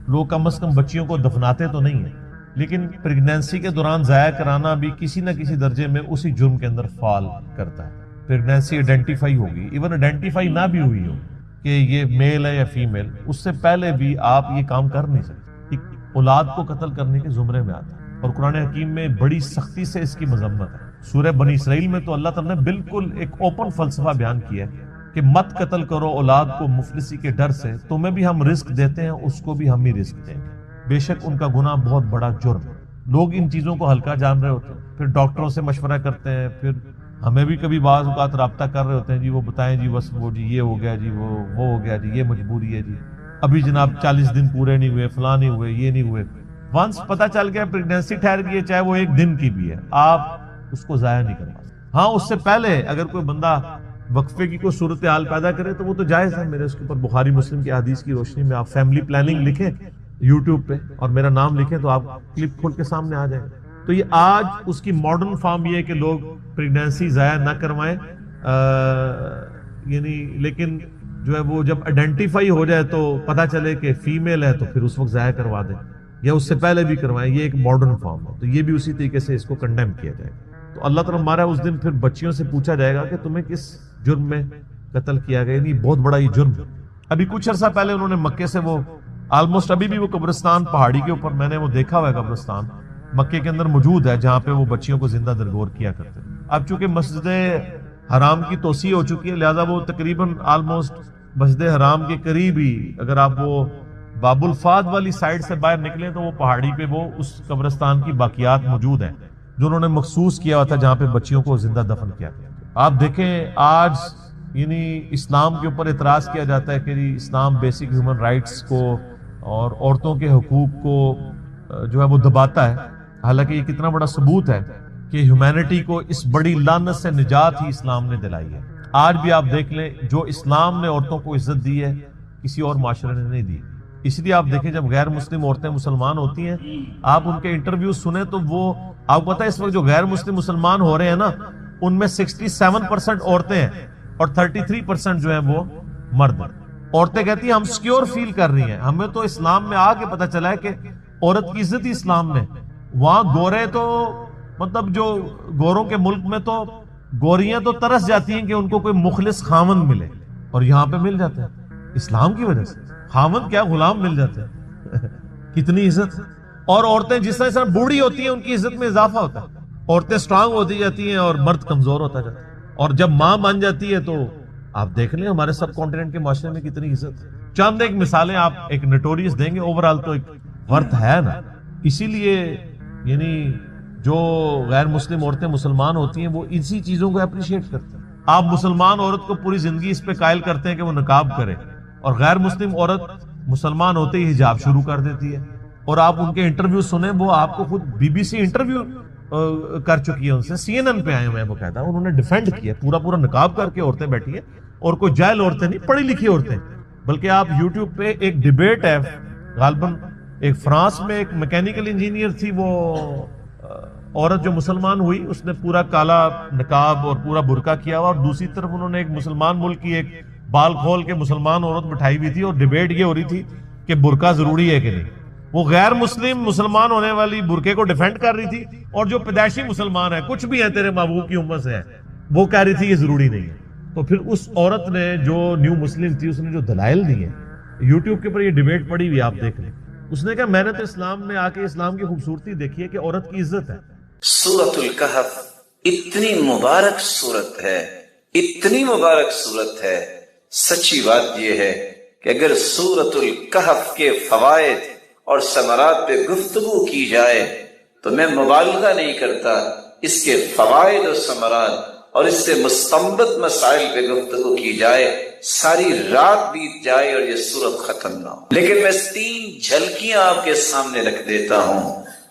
Speaker 1: لوگ کم از کم بچیوں کو دفناتے تو نہیں ہیں، لیکن پریگنینسی کے دوران ضائع کرانا بھی کسی نہ کسی درجے میں اسی جرم کے اندر فال کرتا ہے۔ پریگنینسی آئیڈینٹیفائی ہوگی، ایون آئیڈینٹیفائی نہ بھی ہوئی ہو کہ یہ میل ہے یا فیمیل، اس سے پہلے بھی آپ یہ کام کر نہیں سکتے، اولاد کو قتل کرنے کے زمرے میں آتا ہے، اور قرآن حکیم میں بڑی سختی سے اس کی مذمت ہے۔ سورہ بنی اسرائیل میں تو اللہ تعالیٰ نے بالکل ایک اوپن فلسفہ بیان کیا ہے کہ مت قتل کرو اولاد کو مفلسی کے ڈر سے، تمہیں بھی ہم رزق دیتے ہیں اس کو بھی ہم ہی رزق دیں گے، بے شک ان کا گناہ بہت بڑا جرم ہے۔ لوگ ان چیزوں کو ہلکا جان رہے ہوتے ہیں، پھر ڈاکٹروں سے مشورہ کرتے ہیں، پھر ہمیں بھی کبھی بعض اوقات رابطہ کر رہے ہوتے ہیں، جی وہ بتائیں جی بس وہ جی یہ ہو گیا جی وہ ہو گیا جی یہ مجبوری ہے جی ابھی جناب 40 دن پورے نہیں ہوئے، فلاں نہیں ہوئے، یہ نہیں ہوئے۔ ونس پتہ چل گیا پریگنینسی ٹھہر گئی ہے، چاہے وہ 1 دن کی بھی ہے، آپ اس کو ضائع نہیں کروا سکتے۔ ہاں اس سے پہلے اگر کوئی بندہ وقفے کی کوئی صورتحال پیدا کرے تو وہ تو جائز ہے، میرے اس کے اوپر بخاری مسلم کی حدیث کی روشنی میں آپ فیملی پلاننگ لکھیں یوٹیوب پہ اور میرا نام لکھیں تو آپ کلپ کھول کے سامنے آ جائیں گے۔ تو یہ آج اس کی ماڈرن فارم یہ ہے کہ لوگ پریگنینسی ضائع نہ کروائیں، یعنی لیکن جو ہے وہ جب آئیڈینٹیفائی ہو جائے تو پتہ چلے کہ فیمیل ہے تو پھر اس وقت ضائع کروا دیں، یا اس سے پہلے بھی کروائیں، یہ ایک ماڈرن فارم ہے، تو یہ بھی اسی طریقے سے اس کو کنڈیم کیا جائے گا۔ تو اللہ تعالیٰ ہمارا اس دن پھر بچیوں سے پوچھا جائے گا کہ تمہیں کس جرم میں قتل کیا گیا، یعنی بہت بڑا یہ جرم ہے۔ ابھی کچھ عرصہ پہلے انہوں نے مکے سے وہ آلموسٹ ابھی بھی وہ قبرستان پہاڑی کے اوپر میں نے وہ دیکھا ہوا ہے، قبرستان مکے کے اندر موجود ہے جہاں پہ وہ بچیوں کو زندہ درگور کیا کرتے ہیں۔ اب چونکہ مسجد حرام کی توسیع ہو چکی ہے لہذا وہ تقریباً آلموسٹ مسجد حرام کے قریب ہی، اگر آپ وہ باب الفاد والی سائڈ سے باہر نکلیں تو وہ پہاڑی پہ وہ اس قبرستان کی باقیات موجود ہیں جو انہوں نے مخصوص کیا ہوا تھا جہاں پہ بچیوں کو زندہ دفن کیا گیا۔ آپ دیکھیں آج یعنی اسلام کے اوپر اعتراض کیا جاتا ہے کہ اسلام بیسک ہیومن رائٹس کو اور عورتوں کے حقوق کو جو ہے وہ دباتا ہے، حالانکہ یہ کتنا بڑا ثبوت ہے کہ ہیومینٹی کو اس بڑی لعنت سے نجات ہی اسلام نے دلائی ہے۔ آج بھی آپ دیکھ لیں جو اسلام نے عورتوں کو عزت دی ہے کسی اور معاشرے نے نہیں دی، اس لیے آپ دیکھیں جب غیر مسلم عورتیں مسلمان ہوتی ہیں آپ ان کے انٹرویو سنیں تو وہ آپ کو پتہ ہے اس وقت جو غیر مسلم مسلمان ہو رہے ہیں نا ان میں 67% عورتیں ہیں اور 33% جو ہیں وہ مرد ہیں۔ عورتیں کہتی ہیں ہم سیکیور فیل کر رہی ہیں، ہمیں تو اسلام میں آ کے پتہ چلا ہے کہ عورت کی عزت ہی اسلام میں، وہاں گورے تو مطلب جو گوروں کے ملک میں تو گوریاں تو ترس جاتی ہیں کہ ان کو کوئی مخلص خاوند ملے، اور یہاں پہ مل جاتے ہیں اسلام کی وجہ سے، خاوند کیا غلام مل جاتے ہیں کتنی عزت۔ اور عورتیں جس طرح بوڑھی ہوتی ہیں ان کی عزت میں اضافہ ہوتا ہے، عورتیں سٹرانگ ہوتی جاتی ہیں اور مرد کمزور ہوتا جاتا ہے، اور جب ماں بن جاتی ہے تو آپ دیکھ لیں ہمارے سب کانٹیننٹ کے معاشرے میں کتنی عزت ہے۔ چند ایک مثالیں آپ ایک نوٹوریس دیں گے، اوورال تو ایک ورتھ ہے نا۔ اسی لیے یعنی جو غیر مسلم عورتیں مسلمان ہوتی ہیں وہ اسی چیزوں کو اپریشیٹ کرتے ہیں۔ آپ مسلمان عورت کو پوری زندگی اس پہ قائل کرتے ہیں کہ وہ نقاب کرے، اور غیر مسلم عورت مسلمان ہوتے ہی حجاب شروع کر دیتی ہے، اور آپ ان کے انٹرویو سنیں، وہ آپ کو خود بی بی سی انٹرویو کر چکی ہے ان سے، سی این این پہ آئے ہوئے ہیں، وہ کہتا ہے انہوں نے ڈیفینڈ کیا پورا نقاب کر کے عورتیں بیٹھی ہیں، اور کوئی جاہل عورتیں نہیں، پڑھی لکھی عورتیں۔ بلکہ آپ یوٹیوب پہ ایک ڈیبیٹ ہے غالباً ایک فرانس میں ایک میکینیکل انجینئر تھی، وہ عورت جو مسلمان ہوئی اس نے پورا کالا نقاب اور پورا برقع کیا ہوا، اور دوسری طرف انہوں نے ایک مسلمان ملک کی ایک بال کھول کے مسلمان عورت بٹھائی ہوئی تھی، اور ڈیبیٹ یہ ہو رہی تھی کہ برقع ضروری ہے کہ نہیں۔ وہ غیر مسلم مسلمان ہونے والی برقعے کو ڈیفینڈ کر رہی تھی، اور جو پیدائشی مسلمان ہے کچھ بھی ہے تیرے محبوب کی امت سے ہے وہ کہہ رہی تھی یہ ضروری نہیں ہے۔ تو پھر اس عورت نے جو نیو مسلم تھی اس نے جو دلائل دیے یوٹیوب کے اوپر یہ ڈیبیٹ پڑی ہوئی آپ دیکھ لیں، اس نے کہا میں نے تو اسلام میں آ کے اسلام کی خوبصورتی دیکھی ہے کہ عورت کی عزت ہے۔
Speaker 2: سورۃ الکہف اتنی مبارک سورت ہے، اتنی مبارک سورت ہے، سچی بات یہ ہے کہ اگر سورۃ الکہف کے فوائد اور ثمرات پہ گفتگو کی جائے تو میں مبالغہ نہیں کرتا، اس کے فوائد اور ثمرات اور اس سے مستنبط مسائل پہ گفتگو کی جائے ساری رات بیت جائے اور یہ سورت ختم نہ ہو۔ لیکن میں 3 جھلکیاں آپ کے سامنے رکھ دیتا ہوں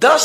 Speaker 2: 10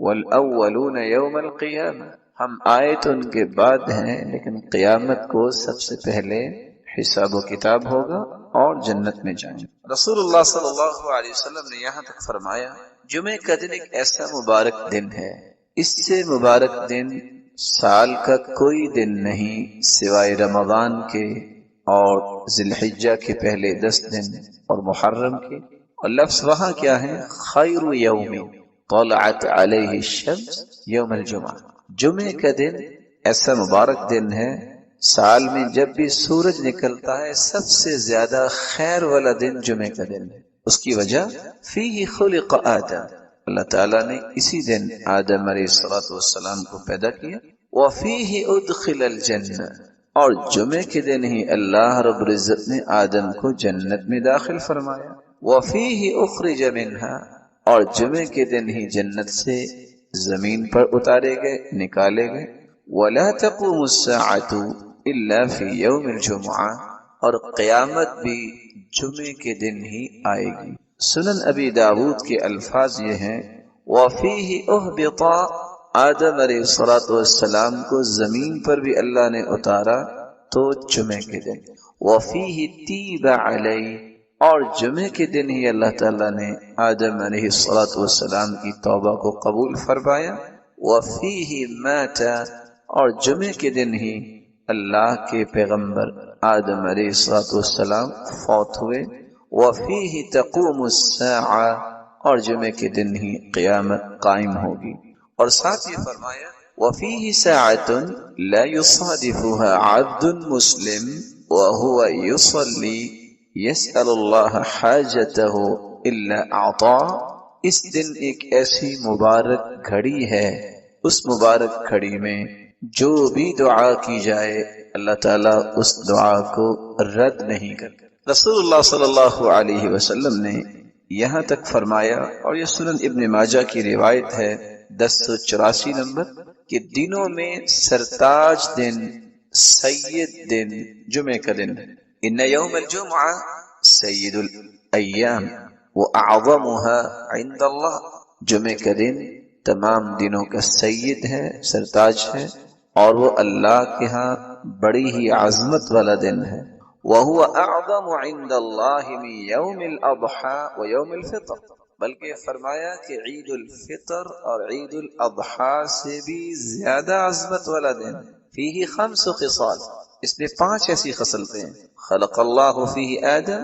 Speaker 2: والأولون يوم القيامة، ہم آئے تو ان کے بعد ہیں لیکن قیامت کو سب سے پہلے حساب و کتاب ہوگا اور جنت میں جائیں گے۔ رسول اللہ صلی اللہ علیہ وسلم نے یہاں تک فرمایا جمعہ کا دن ایک ایسا مبارک دن ہے، اس سے مبارک دن سال کا کوئی دن نہیں سوائے رمضان کے اور ذی الحجہ کے پہلے 10 دن اور محرم کے۔ اور لفظ وہاں کیا ہے؟ خیر یوم طلعت علیہ الشمس یوم الجمعہ، جمعے کا دن ایسا مبارک دن ہے، سال میں جب بھی سورج نکلتا ہے سب سے زیادہ خیر والا دن جمعے کا دن ہے۔ اس کی وجہ فیہ خلق آدم، اللہ تعالیٰ نے اسی دن آدم علیہ السلام کو پیدا کیا۔ وفیہ ادخل الجنہ، اور جمعے کے دن ہی اللہ رب العزت نے آدم کو جنت میں داخل فرمایا۔ وفیہ اخرج منہا، اور جمعے کے دن ہی جنت سے زمین پر اتارے گئے، نکالے گئے۔ ولا تقوم الساعۃ الا فی یوم الجمعہ، اور قیامت بھی جمعے کے دن ہی آئے گی۔ سنن ابی داود کے الفاظ یہ ہیں وفیہ اہبط، آدم علیہ السلام کو زمین پر بھی اللہ نے اتارا تو جمعے کے دن۔ وفیہ تیب علیہ، اور جمعے کے دن ہی اللہ تعالیٰ نے آدم علیہ السلام کی توبہ کو قبول فرمایا۔ وفیہ مات، اور جمعے کے دن ہی اللہ کے پیغمبر آدم علیہ السلام فوت ہوئے۔ وفیہ تقوم الساعہ، اور جمعے کے دن ہی قیامت قائم ہوگی۔ اور ساتھ یہ فرمایا وفیہ ساعۃ لا یصادفها عبد مسلم وهو یصلی یسأل اللہ حاجتہ الا اعطا، اس دن ایک ایسی مبارک گھڑی ہے، اس مبارک گھڑی میں جو بھی دعا کی جائے اللہ تعالیٰ اس دعا کو رد نہیں کرتا۔ رسول اللہ صلی اللہ علیہ وسلم نے یہاں تک فرمایا، اور یہ سنن ابن ماجہ کی روایت ہے 1084 نمبر، کہ دنوں میں سرتاج دن، سید دن جمعے کا دن ہے۔ ان یوم الجمعہ سید الایام واعظمها عند اللہ، جمعے کا دن تمام دنوں کا سید ہے، سرتاج ہے، اور وہ اللہ کے ہاں بڑی ہی عظمت والا دن ہے۔ وَهُوَ أَعْظَمُ عِندَ اللَّهِ مِنْ يَوْمِ الْأَضْحَى وَيَوْمِ الْفِطْرِ، بلکہ فرمایا کہ عید الفطر اور عید الاضحیٰ سے بھی زیادہ عظمت والا دن۔ فیہ 5 خصال، اس میں 5 ایسی خصلتیں ہیں۔ خلق اللہ فیہ آدم،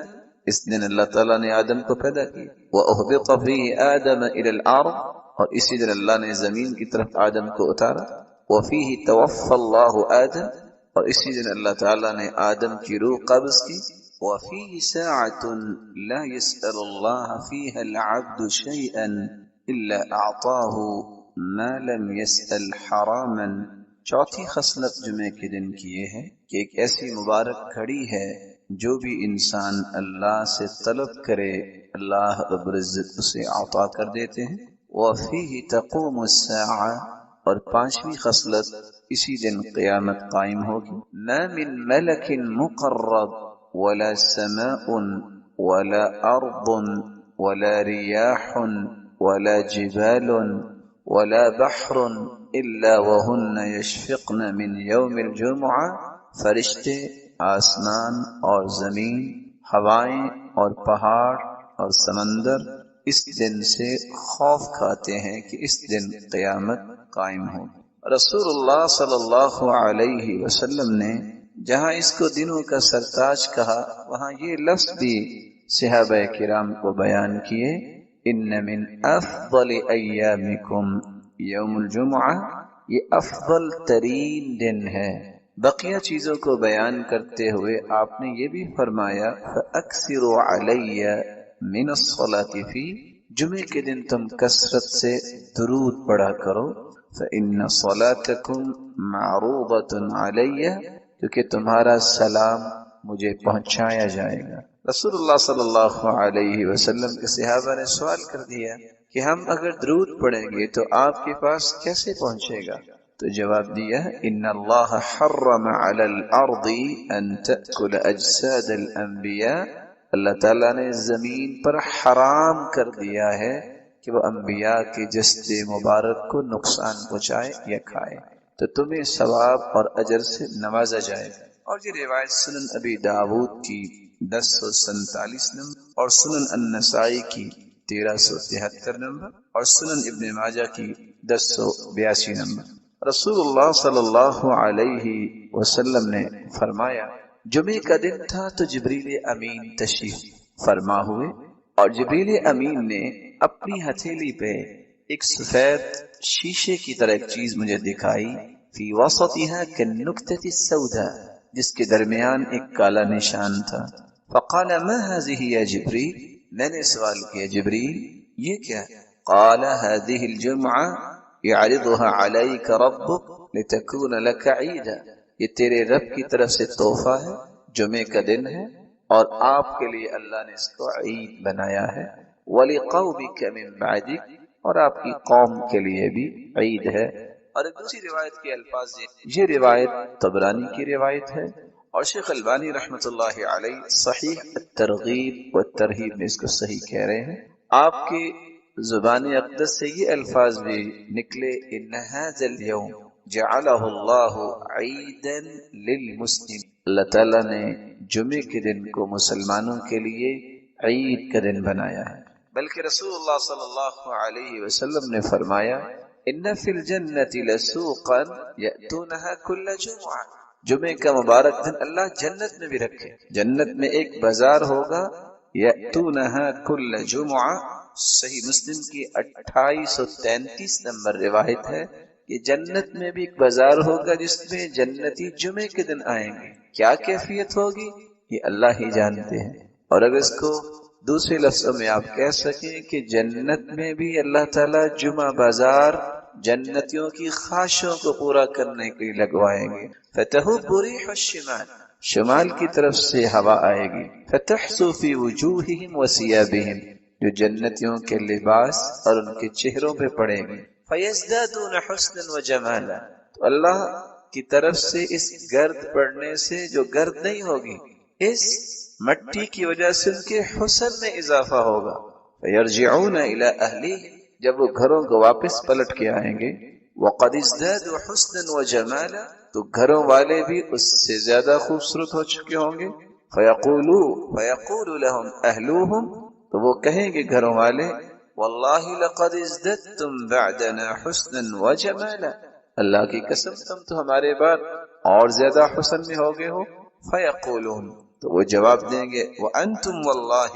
Speaker 2: اس دن اللہ تعالیٰ نے آدم کو پیدا کیا۔ وَأُهْبِطَ فیہ آدم إِلَى الْأَرْضِ، اور اسی دن اللہ نے زمین کی طرف آدم کو اتارا۔ وفیہ توفى اللہ آدم، اور اسی دن اللہ تعالیٰ نے آدم کی روح قبض کی۔ وفیہ ساعۃ لا يسأل اللہ فیہا العبد شیئا الا اعطاہ ما لم يسأل حراما، چوتھی خصلت جمعے کے دن کی یہ ہے کہ ایک ایسی مبارک گھڑی ہے جو بھی انسان اللہ سے طلب کرے اللہ رب العزت اسے عطا کر دیتے ہیں۔ وفیہ تقوم الساعہ، اور 5ویں خصلت اسی دن قیامت قائم ہوگی۔ ما من ملک مقرب ولا سماء ولا ارض ولا ریاح ولا جبال ولا بحر الا وهن يشفقن من يوم الجمعہ، فرشتے، آسمان اور زمین، ہوائیں اور پہاڑ اور سمندر اس دن سے خوف کھاتے ہیں کہ اس دن قیامت قائم ہو۔ رسول اللہ صلی اللہ علیہ وسلم نے جہاں اس کو دنوں کا سرتاج کہا، وہاں یہ لفظ بھی صحابہ کرام کو بیان کیے، ان من افضل ایامکم یوم الجمعہ، یہ افضل ترین دن ہے۔ بقیہ چیزوں کو بیان کرتے ہوئے آپ نے یہ بھی فرمایا فَأَكْثِرُوا عَلَيَّ مِنَ الصَّلَاةِ فِي، جمعے کے دن تم کثرت سے درود پڑھا کرو۔ فَإِنَّ صَلَاتَكُمْ مَعْرُوضَةٌ عَلَيَّ، کیونکہ تمہارا سلام مجھے پہنچایا جائے گا۔ رسول اللہ صلی اللہ علیہ وسلم کے صحابہ نے سوال کر دیا کہ ہم اگر درود پڑھیں گے تو آپ کے پاس کیسے پہنچے گا؟ تو جواب دیا ان اللہ حرم علی الارض ان تأکل اجساد الانبیاء، اللہ تعالیٰ نے زمین پر حرام کر دیا ہے کہ وہ انبیاء کے جسد مبارک کو نقصان پہنچائے یا کھائے تو تمہیں ثواب اور اجر سے نوازا جائے۔ اور یہ روایت سنن ابی داود کی 1047 نمبر اور سنن النسائی کی 1373 نمبر اور سنن ابن ماجہ کی 1082 نمبر۔ رسول اللہ صلی اللہ علیہ وسلم نے فرمایا جمعے کا دن تھا تو جبریل امین تشریف فرما ہوئے اور جبریل امین نے اپنی ہتھیلی پہ ایک سفید شیشے کی طرح ایک چیز مجھے دکھائی، فی وسطها کالنکتۃ السوداء، جس کے درمیان ایک کالا نشان تھا۔ فقال ما هذه یا جبریل، میں نے سوال کیا جبریل یہ کیا؟ قال هذه الجمعہ يعرضها عليك ربك لتكون لك عيدا، یہ تیرے رب کی طرف سے تحفہ ہے، جمعے کا دن ہے اور آپ کے لیے اللہ نے اس کو عید بنایا ہے، وَلِقَوْمِكَ مِن بَعْدِكَ، اور آپ کی قوم کے لیے بھی عید ہے۔ اور ایک دوسری روایت کے الفاظ یہ روایت طبرانی کی روایت ہے اور شیخ البانی رحمۃ اللہ علیہ صحیح الترغیب والترہیب میں اس کو صحیح کہہ رہے ہیں۔ آپ کے زبان اقدس سے یہ الفاظ بھی نکلے ان هذا اليوم جعلہ اللہ عیدا للمسلم، اللہ تعالیٰ نے جمعے کے دن کو مسلمانوں کے لیے عید کا دن بنایا ہے۔ بلکہ رسول اللہ صلی اللہ علیہ وسلم نے فرمایا ان فی الجنۃ لسوقا یأتونها کل جمعہ، جمعے کا مبارک دن اللہ جنت میں بھی رکھے، جنت میں ایک بازار ہوگا، یأتونها کل جمعہ، صحیح مسلم کی 2833 نمبر روایت ہے کہ جنت میں بھی ایک بازار ہوگا جس میں جنتی جمعے کے دن آئیں گے۔ کیا کیفیت ہوگی یہ اللہ ہی جانتے ہیں۔ اور اگر اس کو دوسرے لفظوں میں آپ کہہ سکیں کہ جنت میں بھی اللہ تعالیٰ جمعہ بازار جنتیوں کی خواہشوں کو پورا کرنے کے لیے لگوائیں گے۔ فتحب ريح الشمال، شمال کی طرف سے ہوا آئے گی، فتحسو فی وجوہہم وثیابہم، جو جنتیوں کے لباس اور ان کے چہروں پہ پڑے گی، فیزدادون حسنا وجمالا، تو اللہ کی طرف سے اس گرد پڑنے سے جو گرد نہیں ہوگی، اس مٹی کی وجہ سے ان کے حسن میں اضافہ ہوگا۔ فیرجعون الی اہلہم، جب وہ گھروں کو واپس پلٹ کے آئیں گے، وقد ازدادوا حسنا وجمالا، تو گھروں والے بھی اس سے زیادہ خوبصورت ہو چکے ہوں گے۔ فیقول لهم اہلوہم، تو وہ کہیں گے گھروں والے واللہ لقد ازددتم بعدنا حسنا وجمالا، اللہ کی قسم تم تو ہمارے بعد اور زیادہ حسن میں ہوگے ہو۔ فیقولون، تو وہ جواب دیں گے وانتم واللہ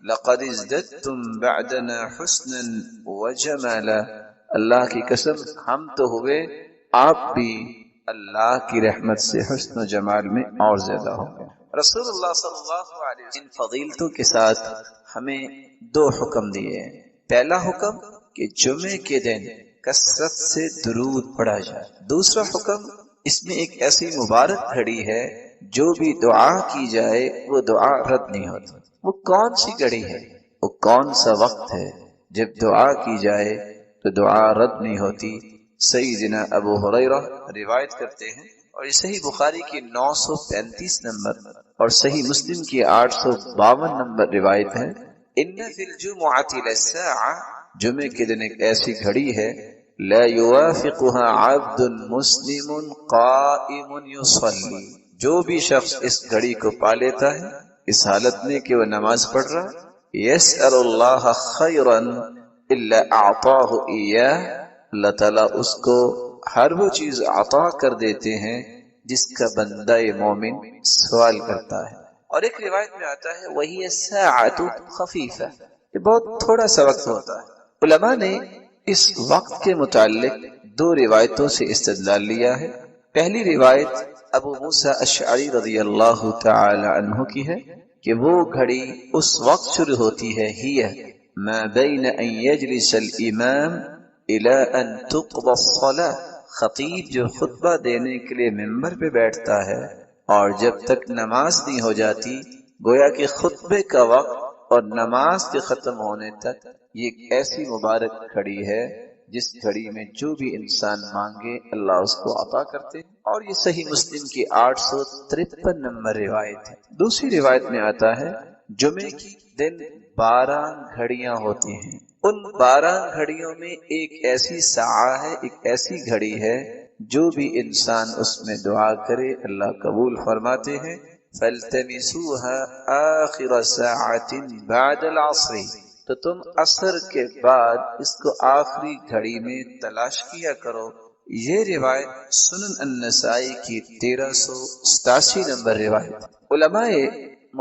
Speaker 2: لقد ازددتم بعدنا حسنا وجمالا، اللہ کی قسم ہم تو ہوئے، آپ بھی اللہ کی رحمت سے حسن و جمال میں اور زیادہ ہوں گے۔ رسول اللہ صلی اللہ علیہ وسلم ان فضیلتوں کے ساتھ ہمیں دو حکم دیے ہیں۔ پہلا حکم کہ جمعے کے دن کثرت سے درود پڑھا جائے، دوسرا حکم اس میں ایک ایسی مبارک گھڑی ہے جو بھی دعا کی جائے وہ دعا رد نہیں ہوتی۔ وہ کون سی گھڑی ہے، وہ کون سا وقت ہے جب دعا کی جائے تو دعا رد نہیں ہوتی؟ سیدنا ابو ہریرہ روایت کرتے ہیں اور یہ صحیح بخاری کی 935 نمبر اور صحیح مسلم کی 852 نمبر روایت ہے، ان فی الجمعۃ للساعہ، جمعے کے دن ایک ایسی گھڑی ہے، لا یوافقها عبد مسلم قائم یصلی، جو بھی شخص اس گھڑی کو پا لیتا ہے اس حالت میں کہ وہ نماز پڑھ رہا، یسأل اللہ خیرا الا اعطاہ ایاہ، اللہ تعالیٰ اس کو ہر وہ چیز عطا کر دیتے ہیں جس کا بندہ مومن سوال کرتا ہے۔ اور ایک روایت میں آتا ہے وہی ساعۃ خفیفہ، یہ بہت تھوڑا سا وقت ہوتا ہے۔ علماء نے اس وقت کے متعلق دو روایتوں سے استدلال لیا ہے۔ پہلی روایت ابو موسیٰ اشعری رضی اللہ تعالی عنہ کی ہے کہ وہ گھڑی اس وقت شروع ہوتی ہے، ہی ما بین ان یجلس الامام الى ان تقضى الصلاة، خطیب جو خطبہ دینے کے لیے منبر پہ بیٹھتا ہے اور جب تک نماز نہیں ہو جاتی، گویا کہ خطبے کا وقت اور نماز کے ختم ہونے تک یہ ایک ایسی مبارک گھڑی ہے جس گھڑی میں جو بھی انسان مانگے اللہ اس کو عطا کرتے، اور یہ صحیح مسلم کی 853 نمبر روایت ہے۔ دوسری روایت میں آتا ہے جمعے کی دن 12 گھڑیاں ہوتی ہیں، ان 12 گھڑیوں میں ایک ایسی ساعہ ہے، ایک ایسی گھڑی ہے جو بھی انسان اس میں دعا کرے اللہ قبول فرماتے ہیں۔ فَالْتَمِسُوهَا آخِرَ سَاعَةٍ بَعْدَ الْعَصْرِ، تو تم عصر کے بعد اس کو آخری گھڑی میں تلاش کیا کرو۔ یہ روایت سنن النسائی کی 1387 نمبر روایت۔ علماء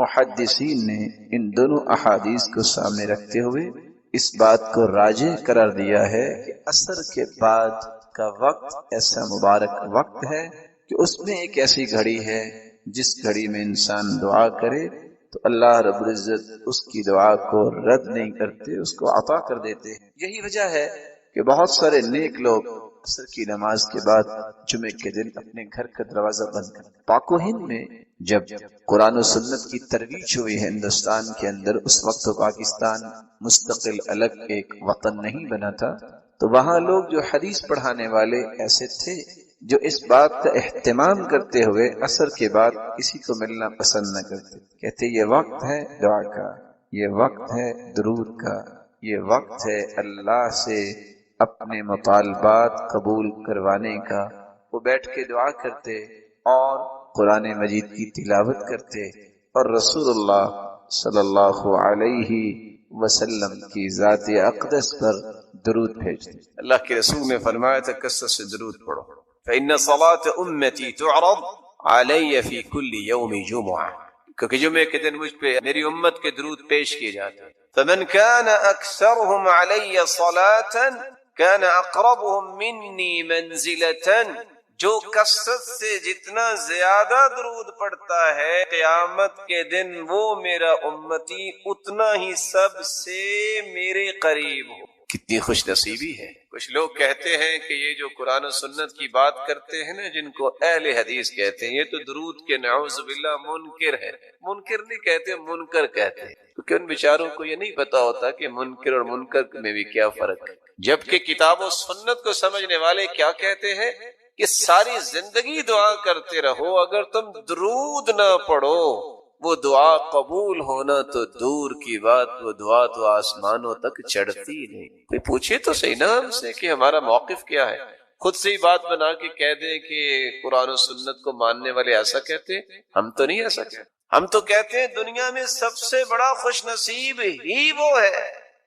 Speaker 2: محدثین نے ان دونوں احادیث کو سامنے رکھتے ہوئے اس بات کو راجح قرار دیا ہے کہ عصر کے بعد کا وقت ایسا مبارک وقت ہے کہ اس میں ایک ایسی گھڑی ہے جس گھڑی میں انسان دعا کرے تو اللہ رب العزت اس کی دعا کو رد نہیں کرتے، اس کو عطا کر دیتے ہیں۔ یہی وجہ ہے کہ بہت سارے نیک لوگ عصر کی نماز کے بعد جمعے کے دن اپنے گھر کا دروازہ بند کر۔ پاک و ہند میں جب قرآن و سنت کی ترویج ہوئی ہے ہندوستان کے اندر، اس وقت تو پاکستان مستقل الگ ایک وطن نہیں بنا تھا، تو وہاں لوگ جو حدیث پڑھانے والے ایسے تھے جو اس بات کا اہتمام کرتے ہوئے عصر کے بعد کسی کو ملنا پسند نہ کرتے، کہتے یہ وقت ہے دعا کا، یہ وقت ہے درود کا، یہ وقت ہے اللہ سے اپنے مطالبات قبول کروانے کا۔ وہ بیٹھ کے دعا کرتے اور قرآن مجید کی تلاوت کرتے اور رسول اللہ صلی اللہ علیہ وسلم کی ذات اقدس پر درود بھیجتے۔ اللہ کے رسول نے فرمایا تھا کثرت سے درود پڑھو، فإن صلاة أمتي تعرض علي في كل يوم جمعة، کیونکہ جمعے کے دن مجھ پہ میری امت کے درود پیش کیے جاتے ہیں۔ فمن كان أكثرهم علي صلاة كان أقربهم مني منزلة، جو کثرت سے جتنا زیادہ درود پڑھتا ہے قیامت کے دن وہ میرا امتی اتنا ہی سب سے میرے قریب ہو۔ کتنی خوش نصیبی ہے۔ کچھ لوگ کہتے ہیں کہ یہ جو قرآن و سنت کی بات کرتے ہیں نا، جن کو اہل حدیث کہتے ہیں، یہ تو درود کے نعوذ باللہ منکر ہے۔ منکر نہیں کہتے، منکر کہتے ہیں، کیونکہ ان بیچاروں کو یہ نہیں پتا ہوتا کہ منکر اور منکر میں بھی کیا فرق ہے۔ جبکہ کتاب و سنت کو سمجھنے والے کیا کہتے ہیں کہ ساری زندگی دعا کرتے رہو، اگر تم درود نہ پڑھو وہ دعا قبول ہونا تو دور کی بات، وہ دعا تو آسمانوں تک چڑھتی نہیں۔ کوئی پوچھے تو صحیح نا ہم سے کہ ہمارا موقف کیا ہے، خود سے ہی بات بنا کے کہہ دیں کہ قرآن و سنت کو ماننے والے ایسا کہتے ہیں۔ ہم تو نہیں ایسا کہتے، ہم تو کہتے ہیں دنیا میں سب سے بڑا خوش نصیب ہی وہ ہے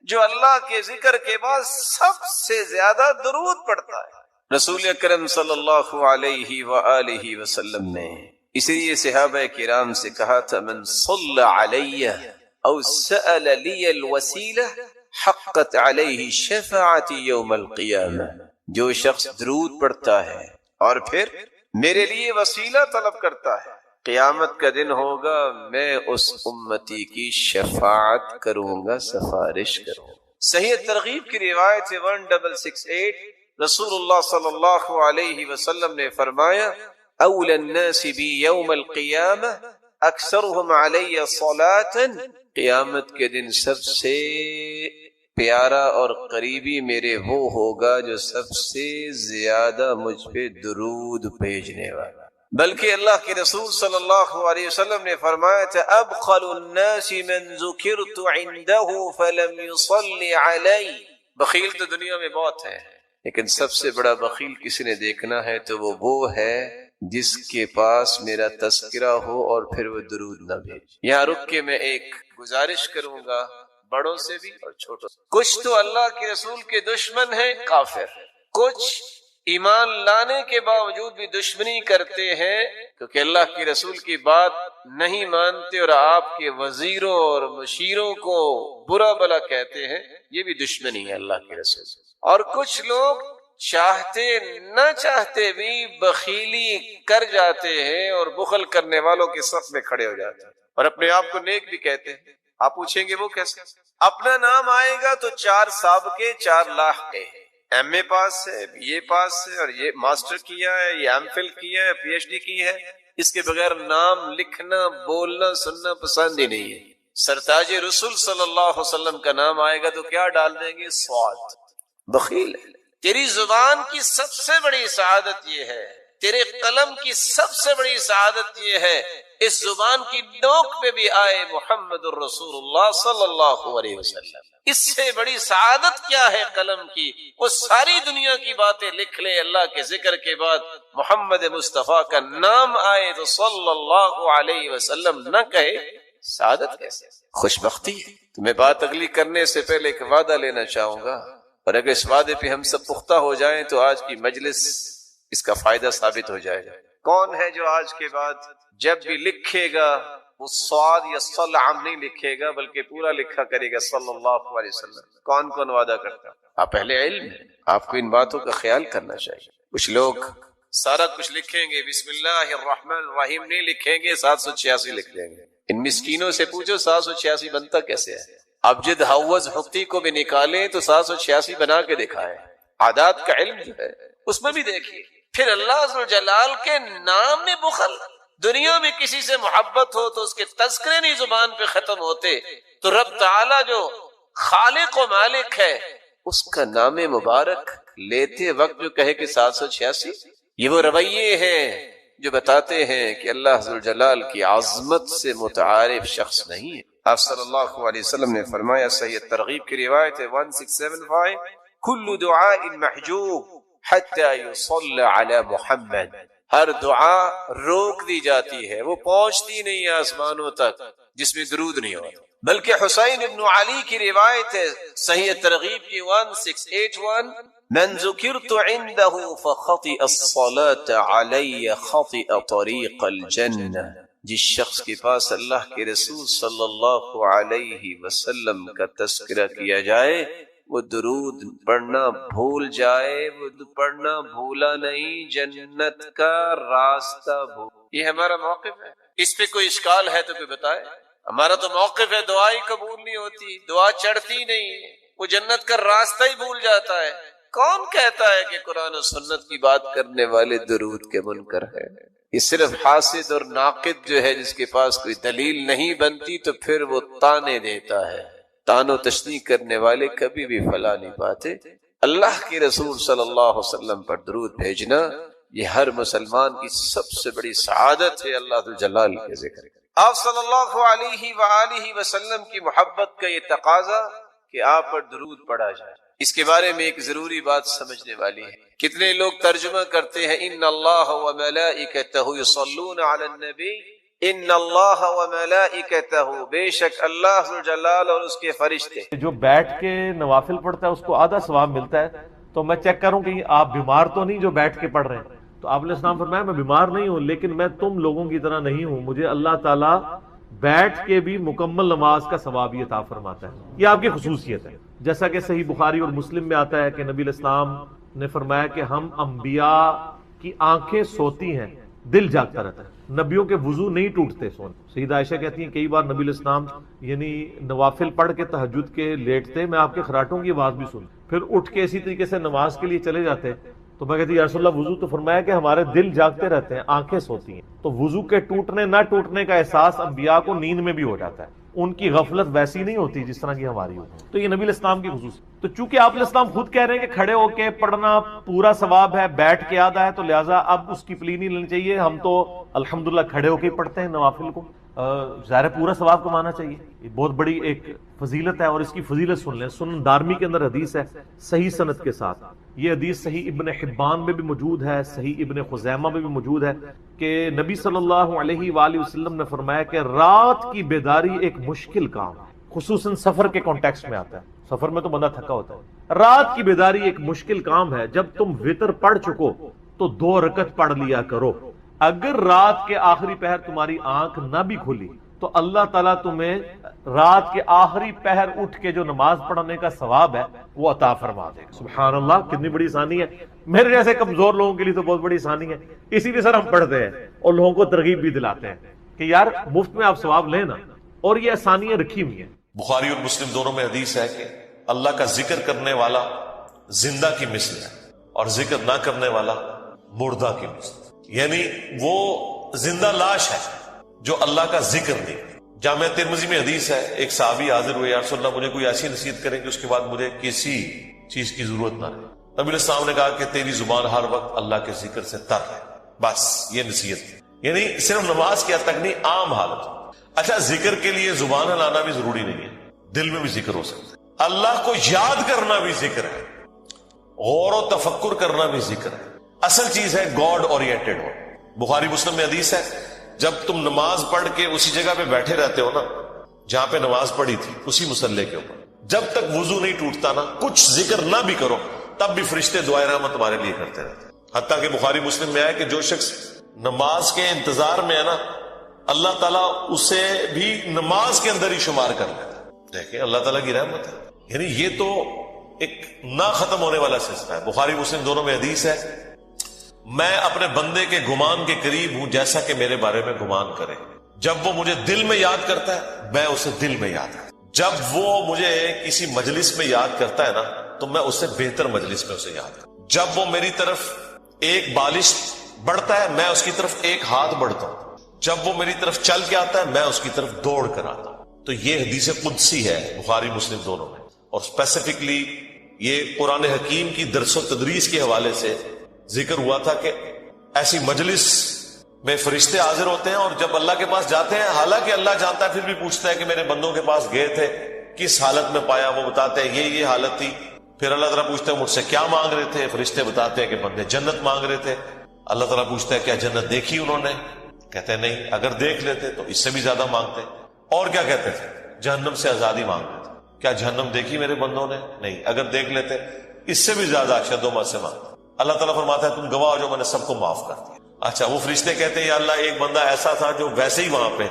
Speaker 2: جو اللہ کے ذکر کے بعد سب سے زیادہ درود پڑھتا ہے۔ رسول اکرم صلی اللہ علیہ وآلہ وسلم نے اسی لیے صحابہ کرام سے کہا تھا من صلی علی او سأل لی الوسیلہ حقت علیہ شفاعتی یوم القیامہ، جو شخص درود پڑھتا ہے اور پھر میرے لیے وسیلہ طلب کرتا ہے، قیامت کا دن ہوگا میں اس امتی کی شفاعت کروں گا، سفارش کروں گا۔ صحیح ترغیب کی روایت 1668 رسول اللہ صلی اللہ علیہ وسلم نے فرمایا اول الناس بی یوم القیامہ اکثرهم علی صلاة، قیامت کے دن سب سے پیارا اور قریبی میرے وہ ہوگا جو سب سے زیادہ مجھ پہ درود بھیجنے والا۔ بلکہ اللہ کے رسول صلی اللہ علیہ وسلم نے فرمایا تھا ابخل الناس من ذکرت عنده فلم يصلی علی، بخیل تو دنیا میں بہت ہے لیکن سب سے بڑا بخیل کسی نے دیکھنا ہے تو وہ ہے جس کے پاس میرا تذکرہ ہو اور پھر وہ درود نہ بھیج۔ یہاں رک کے میں ایک گزارش کروں گا بڑوں سے بھی اور چھوٹوں سے۔ کچھ تو اللہ کے رسول کے دشمن ہیں کافر، کچھ ایمان لانے کے باوجود بھی دشمنی کرتے ہیں کیونکہ اللہ کے رسول کی بات نہیں مانتے اور آپ کے وزیروں اور مشیروں کو برا بلا کہتے ہیں، یہ بھی دشمنی ہے اللہ کے رسول۔ اور کچھ لوگ چاہتے نہ چاہتے بھی بخیلی کر جاتے ہیں اور بخل کرنے والوں کے صف میں کھڑے ہو جاتے ہیں اور اپنے آپ کو نیک بھی کہتے ہیں۔ آپ پوچھیں گے وہ کیسے؟ اپنا نام آئے گا تو 4 سابقے 4 لاحقے، ایم اے پاس ہے، بی اے پاس ہے اور یہ ماسٹر کیا ہے، یہ ایم فل کیا ہے، پی ایچ ڈی کی ہے، اس کے بغیر نام لکھنا بولنا سننا پسند ہی نہیں ہے۔ سرتاج رسول صلی اللہ علیہ وسلم کا نام آئے گا تو کیا ڈال دیں گے؟ صاد، بخیل ہے۔ تیری زبان کی سب سے بڑی سعادت یہ ہے،
Speaker 3: تیرے قلم کی سب سے بڑی سعادت یہ ہے اس زبان کی نوک پہ بھی آئے محمد الرسول اللہ صلی اللہ علیہ وسلم. اس سے بڑی سعادت کیا ہے قلم کی؟ وہ ساری دنیا کی باتیں لکھ لے، اللہ کے ذکر کے بعد محمد مصطفیٰ کا نام آئے تو صلی اللہ علیہ وسلم نہ کہے، سعادت کیسے؟ خوش بختی ہے. تمہیں بات اگلی کرنے سے پہلے ایک وعدہ لینا چاہوں گا، اور اگر اس وعدے پہ ہم سب پختہ ہو جائیں تو آج کی مجلس اس کا فائدہ ثابت ہو جائے گا. کون ہے جو آج کے بعد جب بھی لکھے گا وہ صاد یا صل عام نہیں لکھے گا بلکہ پورا لکھا کرے گا صلی اللہ علیہ وسلم؟ کون کون وعدہ کرتا؟ آپ اہل علم ہیں، آپ کو ان باتوں کا خیال کرنا چاہیے. کچھ لوگ سارا کچھ لکھیں گے، بسم اللہ الرحمن الرحیم نہیں لکھیں گے، 786 لکھ لیں گے. ان مسکینوں سے پوچھو 786 بنتا کیسے ہے؟ ابجد حوض حقی کو بھی نکالیں تو 786 بنا کے دکھائے. عادات کا علم جو ہے اس میں بھی دیکھیے. پھر اللہ عز و جلال کے نام میں بخل. دنیا میں کسی سے محبت ہو تو اس کے تذکرے نہیں زبان پہ ختم ہوتے، تو رب تعالی جو خالق و مالک ہے اس کا نام مبارک لیتے وقت جو کہے کہ 786، یہ وہ رویے ہیں جو بتاتے ہیں کہ اللہ عز و جلال کی عظمت سے متعارف شخص نہیں ہے. آپ صلی اللہ علیہ وسلم نے فرمایا، صحیح ترغیب کی روایت ہے 1675، کل دعاء محجوب حتی یصلی علی محمد. ہر دعا روک دی جاتی ہے، وہ پہنچتی نہیں آسمانوں تک جس میں درود نہیں ہوتا. بلکہ حسین ابن علی کی روایت ہے صحیح ترغیب کی 1681، من ذکرت عنده فخطئ الصلاة علی خطئ طریق الجنہ. جس شخص کے پاس اللہ کے رسول صلی اللہ علیہ وسلم کا تذکرہ کیا جائے وہ درود پڑھنا بھول جائے، وہ پڑھنا بھولا نہیں، جنت کا راستہ بھول. یہ ہمارا موقف ہے. اس پہ کوئی اشکال ہے تو کوئی بتائے. ہمارا تو موقف ہے دعا ہی قبول نہیں ہوتی، دعا چڑھتی نہیں، وہ جنت کا راستہ ہی بھول جاتا ہے. کون کہتا ہے کہ قرآن و سنت کی بات کرنے والے درود کے منکر ہیں؟ یہ صرف حاسد اور ناقد جو ہے جس کے پاس کوئی دلیل نہیں بنتی تو پھر وہ تانے دیتا ہے. تان و تشنیع کرنے والے کبھی بھی فلاح نہیں پاتے. اللہ کے رسول صلی اللہ علیہ وسلم پر درود بھیجنا یہ ہر مسلمان کی سب سے بڑی سعادت ہے. اللہ جلال کے ذکر آپ صلی اللہ علیہ وآلہ وسلم کی محبت کا یہ تقاضا کہ آپ پر درود پڑھا جائے. اس کے بارے میں ایک ضروری بات سمجھنے والی ہے. کتنے لوگ ترجمہ کرتے ہیں ان اللہ و ملائکتہ یصلون علی النبی، ان اللہ و ملائکتہ، بے شک اللہ ذو جلال اور اس کے فرشتے.
Speaker 1: جو بیٹھ کے نوافل پڑھتا ہے اس کو آدھا ثواب ملتا ہے. تو میں چیک کروں کہ آپ بیمار تو نہیں جو بیٹھ کے پڑھ رہے ہیں. تو آپ علیہ السلام فرمایا میں بیمار نہیں ہوں لیکن میں تم لوگوں کی طرح نہیں ہوں، مجھے اللہ تعالیٰ بیٹھ کے بھی مکمل نماز کا ثواب عطا فرماتا ہے. یہ آپ کی خصوصیت ہے. جیسا کہ صحیح بخاری اور مسلم میں آتا ہے کہ نبی علیہ السلام نے فرمایا کہ ہم انبیاء کی آنکھیں سوتی ہیں، دل جاگتا رہتا ہے. نبیوں کے وضو نہیں ٹوٹتے سونے. سیدہ عائشہ کہتی ہیں کئی بار نبی علیہ السلام یعنی نوافل پڑھ کے تہجد کے لیٹتے، میں آپ کے خراٹوں کی آواز بھی سن، پھر اٹھ کے اسی طریقے سے نماز کے لیے چلے جاتے. تو میں کہتی یا رسول اللہ وضو؟ تو فرمایا کہ ہمارے دل جاگتے رہتے ہیں، آنکھیں سوتی ہیں. تو وضو کے ٹوٹنے نہ ٹوٹنے کا احساس انبیاء کو نیند میں بھی ہو جاتا ہے. ان کی غفلت ویسی نہیں ہوتی جس طرح کی ہماری ہوتی. تو یہ نبی علیہ السلام کی خصوصیت. تو چونکہ آپ علیہ السلام خود کہہ رہے ہیں کہ کھڑے ہو کے پڑھنا پورا ثواب ہے، بیٹھ کے آدھا ہے، تو لہٰذا اب اس کی پلی نہیں لینی چاہیے. ہم تو الحمدللہ کھڑے ہو کے پڑھتے ہیں نوافل کو، ظاہر پورا ثواب کمانا چاہیے. یہ بہت بڑی ایک فضیلت ہے. اور اس کی فضیلت سن لیں. سنن دارمی کے اندر حدیث ہے صحیح سند کے ساتھ. یہ حدیث صحیح ابن حبان میں بھی موجود ہے، صحیح ابن خزیمہ میں بھی موجود ہے کہ نبی صلی اللہ علیہ وآلہ وسلم نے فرمایا کہ رات کی بیداری ایک مشکل کام ہے. خصوصاً سفر کے کانٹیکسٹ میں آتا ہے. سفر میں تو بندہ تھکا ہوتا ہے. رات کی بیداری ایک مشکل کام ہے. جب تم وتر پڑھ چکو تو 2 رکعت پڑھ لیا کرو. اگر رات کے آخری پہر تمہاری آنکھ نہ بھی کھلی تو اللہ تعالیٰ تمہیں رات کے آخری پہر اٹھ کے جو نماز پڑھنے کا ثواب ہے وہ عطا فرما دے گا. سبحان اللہ، کتنی بڑی آسانی ہے. میرے جیسے کمزور لوگوں کے لیے تو بہت بڑی آسانی ہے. اسی لیے سر ہم پڑھتے ہیں اور لوگوں کو ترغیب بھی دلاتے ہیں کہ یار مفت میں آپ ثواب لیں نا. اور یہ آسانیاں رکھی ہوئی ہیں.
Speaker 4: بخاری اور مسلم دونوں میں حدیث ہے کہ اللہ کا ذکر کرنے والا زندہ کی مثل ہے اور ذکر نہ کرنے والا مردہ کی مثل. یعنی وہ زندہ لاش ہے جو اللہ کا ذکر نہیں. جامع ترمذی میں حدیث ہے ایک صحابی حاضر ہوئے، یا رسول اللہ مجھے کوئی ایسی نصیحت کریں کہ اس کے بعد مجھے کسی چیز کی ضرورت نہ رہے. نبی علیہ السلام نے کہا کہ تیری زبان ہر وقت اللہ کے ذکر سے تر ہے. بس یہ نصیحت، یعنی صرف نماز کی حد تک نہیں، عام حالت۔ اچھا، ذکر کے لیے زبان ہلانا بھی ضروری نہیں ہے، دل میں بھی ذکر ہو سکتا ہے۔ اللہ کو یاد کرنا بھی ذکر ہے، غور و تفکر کرنا بھی ذکر ہے۔ اصل چیز ہے گاڈ اورینٹڈ ہو۔ بخاری مسلم میں حدیث ہے، جب تم نماز پڑھ کے اسی جگہ پہ بیٹھے رہتے ہو نا جہاں پہ نماز پڑھی تھی، اسی مصلی کے اوپر، جب تک وضو نہیں ٹوٹتا نا، کچھ ذکر نہ بھی کرو، تب بھی فرشتے دعائے رحمت تمہارے لیے کرتے رہتے ہیں۔ حتیٰ کہ بخاری مسلم میں آیا کہ جو شخص نماز کے انتظار میں ہے نا، اللہ تعالیٰ اسے بھی نماز کے اندر ہی شمار کر لیتا ہے۔ دیکھیں اللہ تعالیٰ کی رحمت ہے، یعنی یہ تو ایک نہ ختم ہونے والا سلسلہ ہے۔ بخاری مسلم دونوں میں حدیث ہے، میں اپنے بندے کے گمان کے قریب ہوں جیسا کہ میرے بارے میں گمان کرے۔ جب وہ مجھے دل میں یاد کرتا ہے میں اسے دل میں یاد کرتا ہوں، جب وہ مجھے کسی مجلس میں یاد کرتا ہے نا تو میں اس سے بہتر مجلس میں اسے یاد کرتا ہوں۔ جب وہ میری طرف ایک بالش بڑھتا ہے میں اس کی طرف ایک ہاتھ بڑھتا ہوں، جب وہ میری طرف چل کے آتا ہے میں اس کی طرف دوڑ کر آتا ہوں۔ تو یہ حدیث قدسی ہے بخاری مسلم دونوں میں، اور اسپیسیفکلی یہ قرآن حکیم کی درس و تدریس کے حوالے سے ذکر ہوا تھا کہ ایسی مجلس میں فرشتے حاضر ہوتے ہیں، اور جب اللہ کے پاس جاتے ہیں، حالانکہ اللہ جانتا ہے، پھر بھی پوچھتا ہے کہ میرے بندوں کے پاس گئے تھے کس حالت میں پایا، وہ بتاتے ہیں یہ حالت تھی۔ پھر اللہ تعالیٰ پوچھتا ہے مجھ سے کیا مانگ رہے تھے، فرشتے بتاتے ہیں کہ بندے جنت مانگ رہے تھے۔ اللہ تعالیٰ پوچھتا ہے کیا جنت دیکھی انہوں نے، کہتے ہیں نہیں، اگر دیکھ لیتے تو اس سے بھی زیادہ مانگتے۔ اور کیا کہتے تھے، جہنم سے آزادی مانگتے تھے، کیا جہنم دیکھی میرے بندوں نے، نہیں، اگر دیکھ لیتے اس سے بھی زیادہ اشد و سے مانگتے۔ اللہ تعالیٰ فرماتا ہے تم گواہ ہو جو میں نے سب کو معاف کر دیا۔ اچھا، وہ فرشتے کہتے ہیں یا اللہ ایک بندہ ایسا تھا جو ویسے ہی وہاں پہ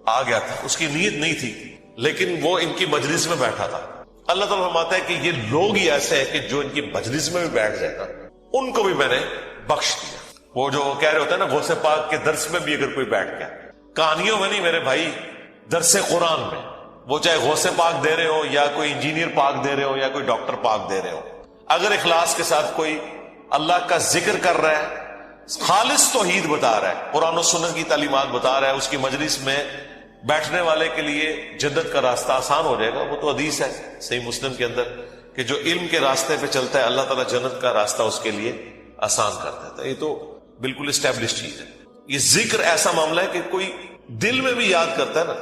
Speaker 4: آ گیا تھا، اس کی نیت نہیں تھی لیکن وہ ان کی مجلس میں بیٹھا تھا۔ اللہ تعالیٰ فرماتا ہے کہ یہ لوگ ہی ایسے ہیں کہ جو ان کی مجلس میں بھی بیٹھ جائے نا ان کو بھی میں نے بخش دیا۔ وہ جو کہہ رہے ہوتے ہیں نا غوث پاک کے درس میں بھی اگر کوئی بیٹھ گیا، کہانیوں میں نہیں میرے بھائی، درس قرآن میں، وہ چاہے غوث پاک دے رہے ہو یا کوئی انجینئر پاک دے رہے ہو یا کوئی ڈاکٹر پاک دے رہے ہو، اگر اخلاص کے ساتھ کوئی اللہ کا ذکر کر رہا ہے، خالص توحید بتا رہا ہے، قرآن و سنت کی تعلیمات بتا رہا ہے، اس کی مجلس میں بیٹھنے والے کے لیے جنت کا راستہ آسان ہو جائے گا۔ وہ تو حدیث ہے صحیح مسلم کے اندر کہ جو علم کے راستے پہ چلتا ہے اللہ تعالیٰ جنت کا راستہ اس کے لیے آسان کر دیتا ہے۔ یہ تو بالکل اسٹیبلش چیز ہے۔ یہ ذکر ایسا معاملہ ہے کہ کوئی دل میں بھی یاد کرتا ہے نا،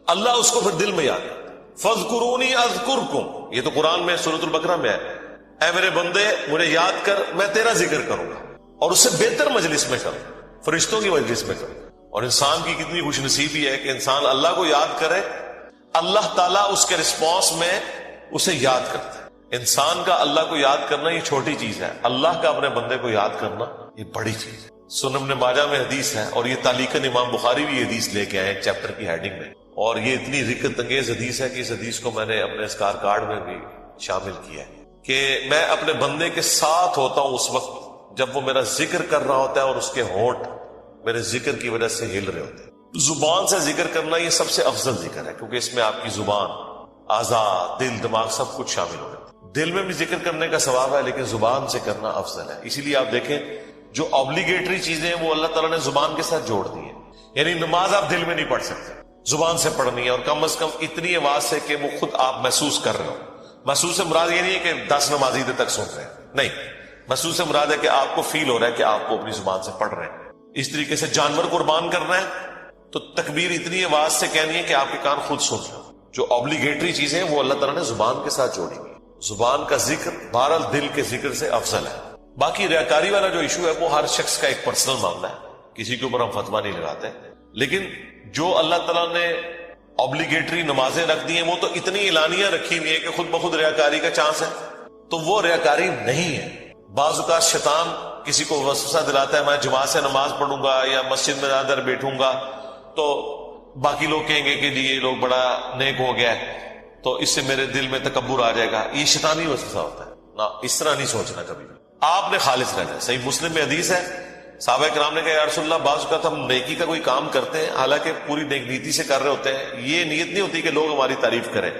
Speaker 4: اللہ اس کو پھر دل میں یاد کرتا ہے۔ فَاذْكُرُونِي أَذْكُرْكُمْ، یہ تو قرآن میں سورۃ البقرہ میں ہے، اے میرے بندے مجھے یاد کر میں تیرا ذکر کروں گا، اور اس سے بہتر مجلس میں کروں، فرشتوں کی مجلس میں کروں۔ اور انسان کی کتنی خوش نصیبی ہے کہ انسان اللہ کو یاد کرے، اللہ تعالیٰ اس کے رسپانس میں اسے یاد کرتا ہے۔ انسان کا اللہ کو یاد کرنا یہ چھوٹی چیز ہے، اللہ کا اپنے بندے کو یاد کرنا یہ بڑی چیز ہے۔ سنن ابن ماجہ میں حدیث ہے، اور یہ تعلیقاً امام بخاری بھی حدیث لے کے آئے ایک چیپٹر کی ہیڈنگ میں، اور یہ اتنی رکت انگیز حدیث ہے کہ اس حدیث کو میں نے اپنے اسکار کارڈ میں بھی شامل کیا ہے کہ میں اپنے بندے کے ساتھ ہوتا ہوں اس وقت جب وہ میرا ذکر کر رہا ہوتا ہے اور اس کے ہونٹ میرے ذکر کی وجہ سے ہل رہے ہوتے ہیں۔ زبان سے ذکر کرنا یہ سب سے افضل ذکر ہے، کیونکہ اس میں آپ کی زبان، اعضاء، دل، دماغ سب کچھ شامل ہو جاتا ہے۔ دل میں بھی ذکر کرنے کا ثواب ہے لیکن زبان سے کرنا افضل ہے۔ اسی لیے آپ دیکھیں جو آبلیگیٹری چیزیں ہیں وہ اللہ تعالیٰ نے زبان کے ساتھ جوڑ دی ہیں، یعنی نماز آپ دل میں نہیں پڑھ سکتے، زبان سے پڑھنی ہے، اور کم از کم اتنی آواز سے کہ وہ خود آپ محسوس کر رہے ہو۔ محسوس سے مراد یہ نہیں ہے کہ 10 نمازی دیر تک سن رہے ہیں، نہیں، محسوس سے مراد ہے کہ آپ کو فیل ہو رہا ہے کہ آپ کو اپنی زبان سے پڑھ رہے ہیں۔ اس طریقے سے جانور قربان کرنا ہے تو تکبیر اتنی آواز سے کہنی ہے کہ آپ کے کان خود سن رہے ہیں۔ جو آبلیگیٹری چیزیں ہیں وہ اللہ تعالیٰ نے زبان کے ساتھ جوڑی ہوئی۔ زبان کا ذکر بہرحال دل کے ذکر سے افضل ہے۔ باقی ریاکاری والا جو ایشو ہے وہ ہر شخص کا ایک پرسنل معاملہ ہے، کسی کے اوپر ہم فتویٰ نہیں لگاتے، لیکن جو اللہ تعالیٰ نے آبلیگیٹری نمازیں رکھ دی ہیں وہ تو اتنی اعلانیہ رکھی ہوئی ہے کہ خود بخود ریاکاری کا چانس ہے، تو وہ ریاکاری نہیں ہے۔ بعض اوقات شیطان کسی کو وسوسہ دلاتا ہے میں جماعت سے نماز پڑھوں گا یا مسجد میں زیادہ بیٹھوں گا تو باقی لوگ کہیں گے کہ جی یہ لوگ بڑا نیک ہو گیا ہے تو اس سے میرے دل میں تکبر آ جائے گا۔ یہ شیطانی وسوسہ ہوتا ہے نا، اس طرح نہیں سوچنا کبھی۔ آپ نے خالص رہنا ہے۔ صحیح مسلم میں حدیث ہے، صحابہ کرام نے کہا یا رسول اللہ بعض اوقات ہم نیکی کا کوئی کام کرتے ہیں حالانکہ پوری نیک نیتی سے کر رہے ہوتے ہیں، یہ نیت نہیں ہوتی کہ لوگ ہماری تعریف کریں،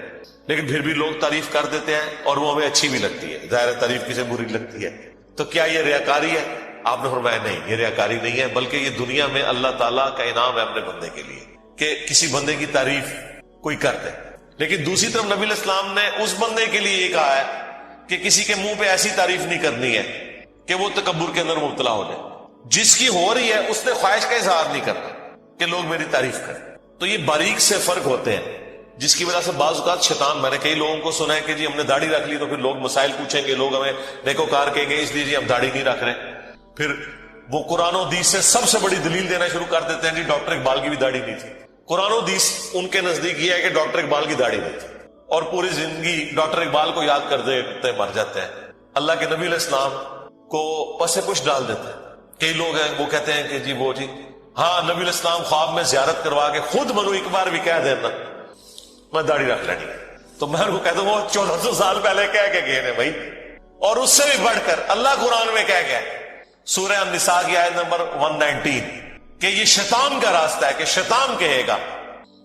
Speaker 4: لیکن پھر بھی لوگ تعریف کر دیتے ہیں اور وہ ہمیں اچھی بھی لگتی ہے، ظاہر تعریف کسے بری لگتی ہے، تو کیا یہ ریاکاری ہے؟ آپ نے فرمایا نہیں، یہ ریاکاری نہیں ہے، بلکہ یہ دنیا میں اللہ تعالیٰ کا انعام ہے اپنے بندے کے لیے کہ کسی بندے کی تعریف کوئی کر دے۔ لیکن دوسری طرف نبی علیہ السلام نے اس بندے کے لیے یہ کہا ہے کہ کسی کے منہ پہ ایسی تعریف نہیں کرنی ہے کہ وہ تکبر کے اندر مبتلا ہو جائے۔ جس کی ہو رہی ہے اس نے خواہش کا اظہار نہیں کرنا کہ لوگ میری تعریف کریں. تو یہ باریک سے فرق ہوتے ہیں جس کی وجہ سے بعض اوقات شیطان، میں نے کئی لوگوں کو سنا ہے کہ جی ہم نے داڑھی رکھ لی تو پھر لوگ مسائل پوچھیں گے، لوگ ہمیں نیکوکار کہیں گے، اس لیے جی ہم داڑھی نہیں رکھ رہے. پھر وہ قرآن و حدیث سے سب سے بڑی دلیل دینا شروع کر دیتے ہیں جی ڈاکٹر اقبال کی بھی داڑھی نہیں تھی. قرآن و حدیث ان کے نزدیک یہ ہے کہ ڈاکٹر اقبال کی داڑھی نہیں تھی، اور پوری زندگی ڈاکٹر اقبال کو یاد کرتے مر جاتے ہیں. اللہ کے نبی علیہ السلام کو پس پش ڈال دیتے ہیں. کئی لوگ ہیں وہ کہتے ہیں کہ جی وہ جی ہاں نبی علیہ السلام خواب میں زیارت کروا کے خود منو ایک بار بھی کہہ دینا میں داڑھی رکھ لینی ہے. تو میں ان کو کہتا ہوں وہ 1400 سال پہلے کہہ کے گئے ہیں بھائی. اور اس سے بھی بڑھ کر اللہ قرآن میں کہہ گیا سورہ النساء کی آیت نمبر 119 کہ یہ شیطان کا راستہ ہے، کہ شیطان کہے گا،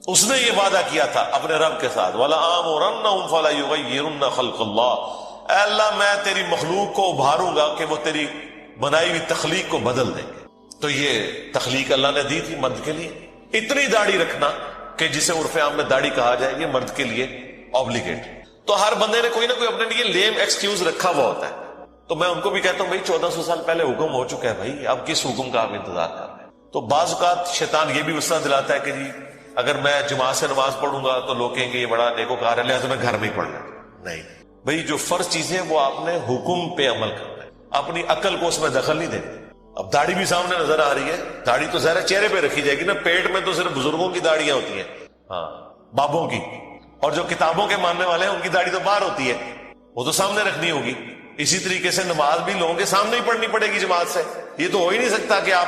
Speaker 4: اس نے یہ وعدہ کیا تھا اپنے رب کے ساتھ وَلَآمُرَنَّهُمْ فَلَيُغَيِّرُنَّ خَلْقَ اللَّهِ، اے اللہ میں تیری مخلوق کو ابھاروں گا کہ وہ تیری بنائی ہوئی تخلیق کو بدل دیں گے. تو یہ تخلیق اللہ نے دی تھی مرد کے لیے. اتنی داڑھی رکھنا کہ جسے عرف عام میں داڑھی کہا جائے یہ مرد کے لیے آبلیگیٹ. تو ہر بندے نے کوئی نہ کوئی اپنے لیے لیم ایکسکیوز رکھا ہوا ہوتا ہے. تو میں ان کو بھی کہتا ہوں بھائی 1400 سال پہلے حکم ہو چکا ہے بھائی، اب کس حکم کا آپ انتظار کر رہے ہیں. تو بعض اوقات شیطان یہ بھی وسوسہ دلاتا ہے کہ جی اگر میں جماعت سے نماز پڑھوں گا تو لوگ کہیں گے یہ بڑا نیکوکار ہے لہٰذا میں گھر میں ہی پڑھ لوں. نہیں بھائی، جو فرض چیزیں وہ آپ نے حکم پہ عمل کرنا ہے، اپنی عقل کو اس میں دخل نہیں دینا. اب داڑھی بھی سامنے نظر آ رہی ہے، داڑھی تو ظاہر چہرے پہ رکھی جائے گی نا، پیٹ میں تو صرف بزرگوں کی داڑیاں ہوتی ہیں، ہاں بابوں کی، اور جو کتابوں کے ماننے والے ہیں ان کی داڑھی تو باہر ہوتی ہے، وہ تو سامنے رکھنی ہوگی. اسی طریقے سے نماز بھی لوگوں کے سامنے ہی پڑھنی پڑے گی جماعت سے. یہ تو ہو ہی نہیں سکتا کہ آپ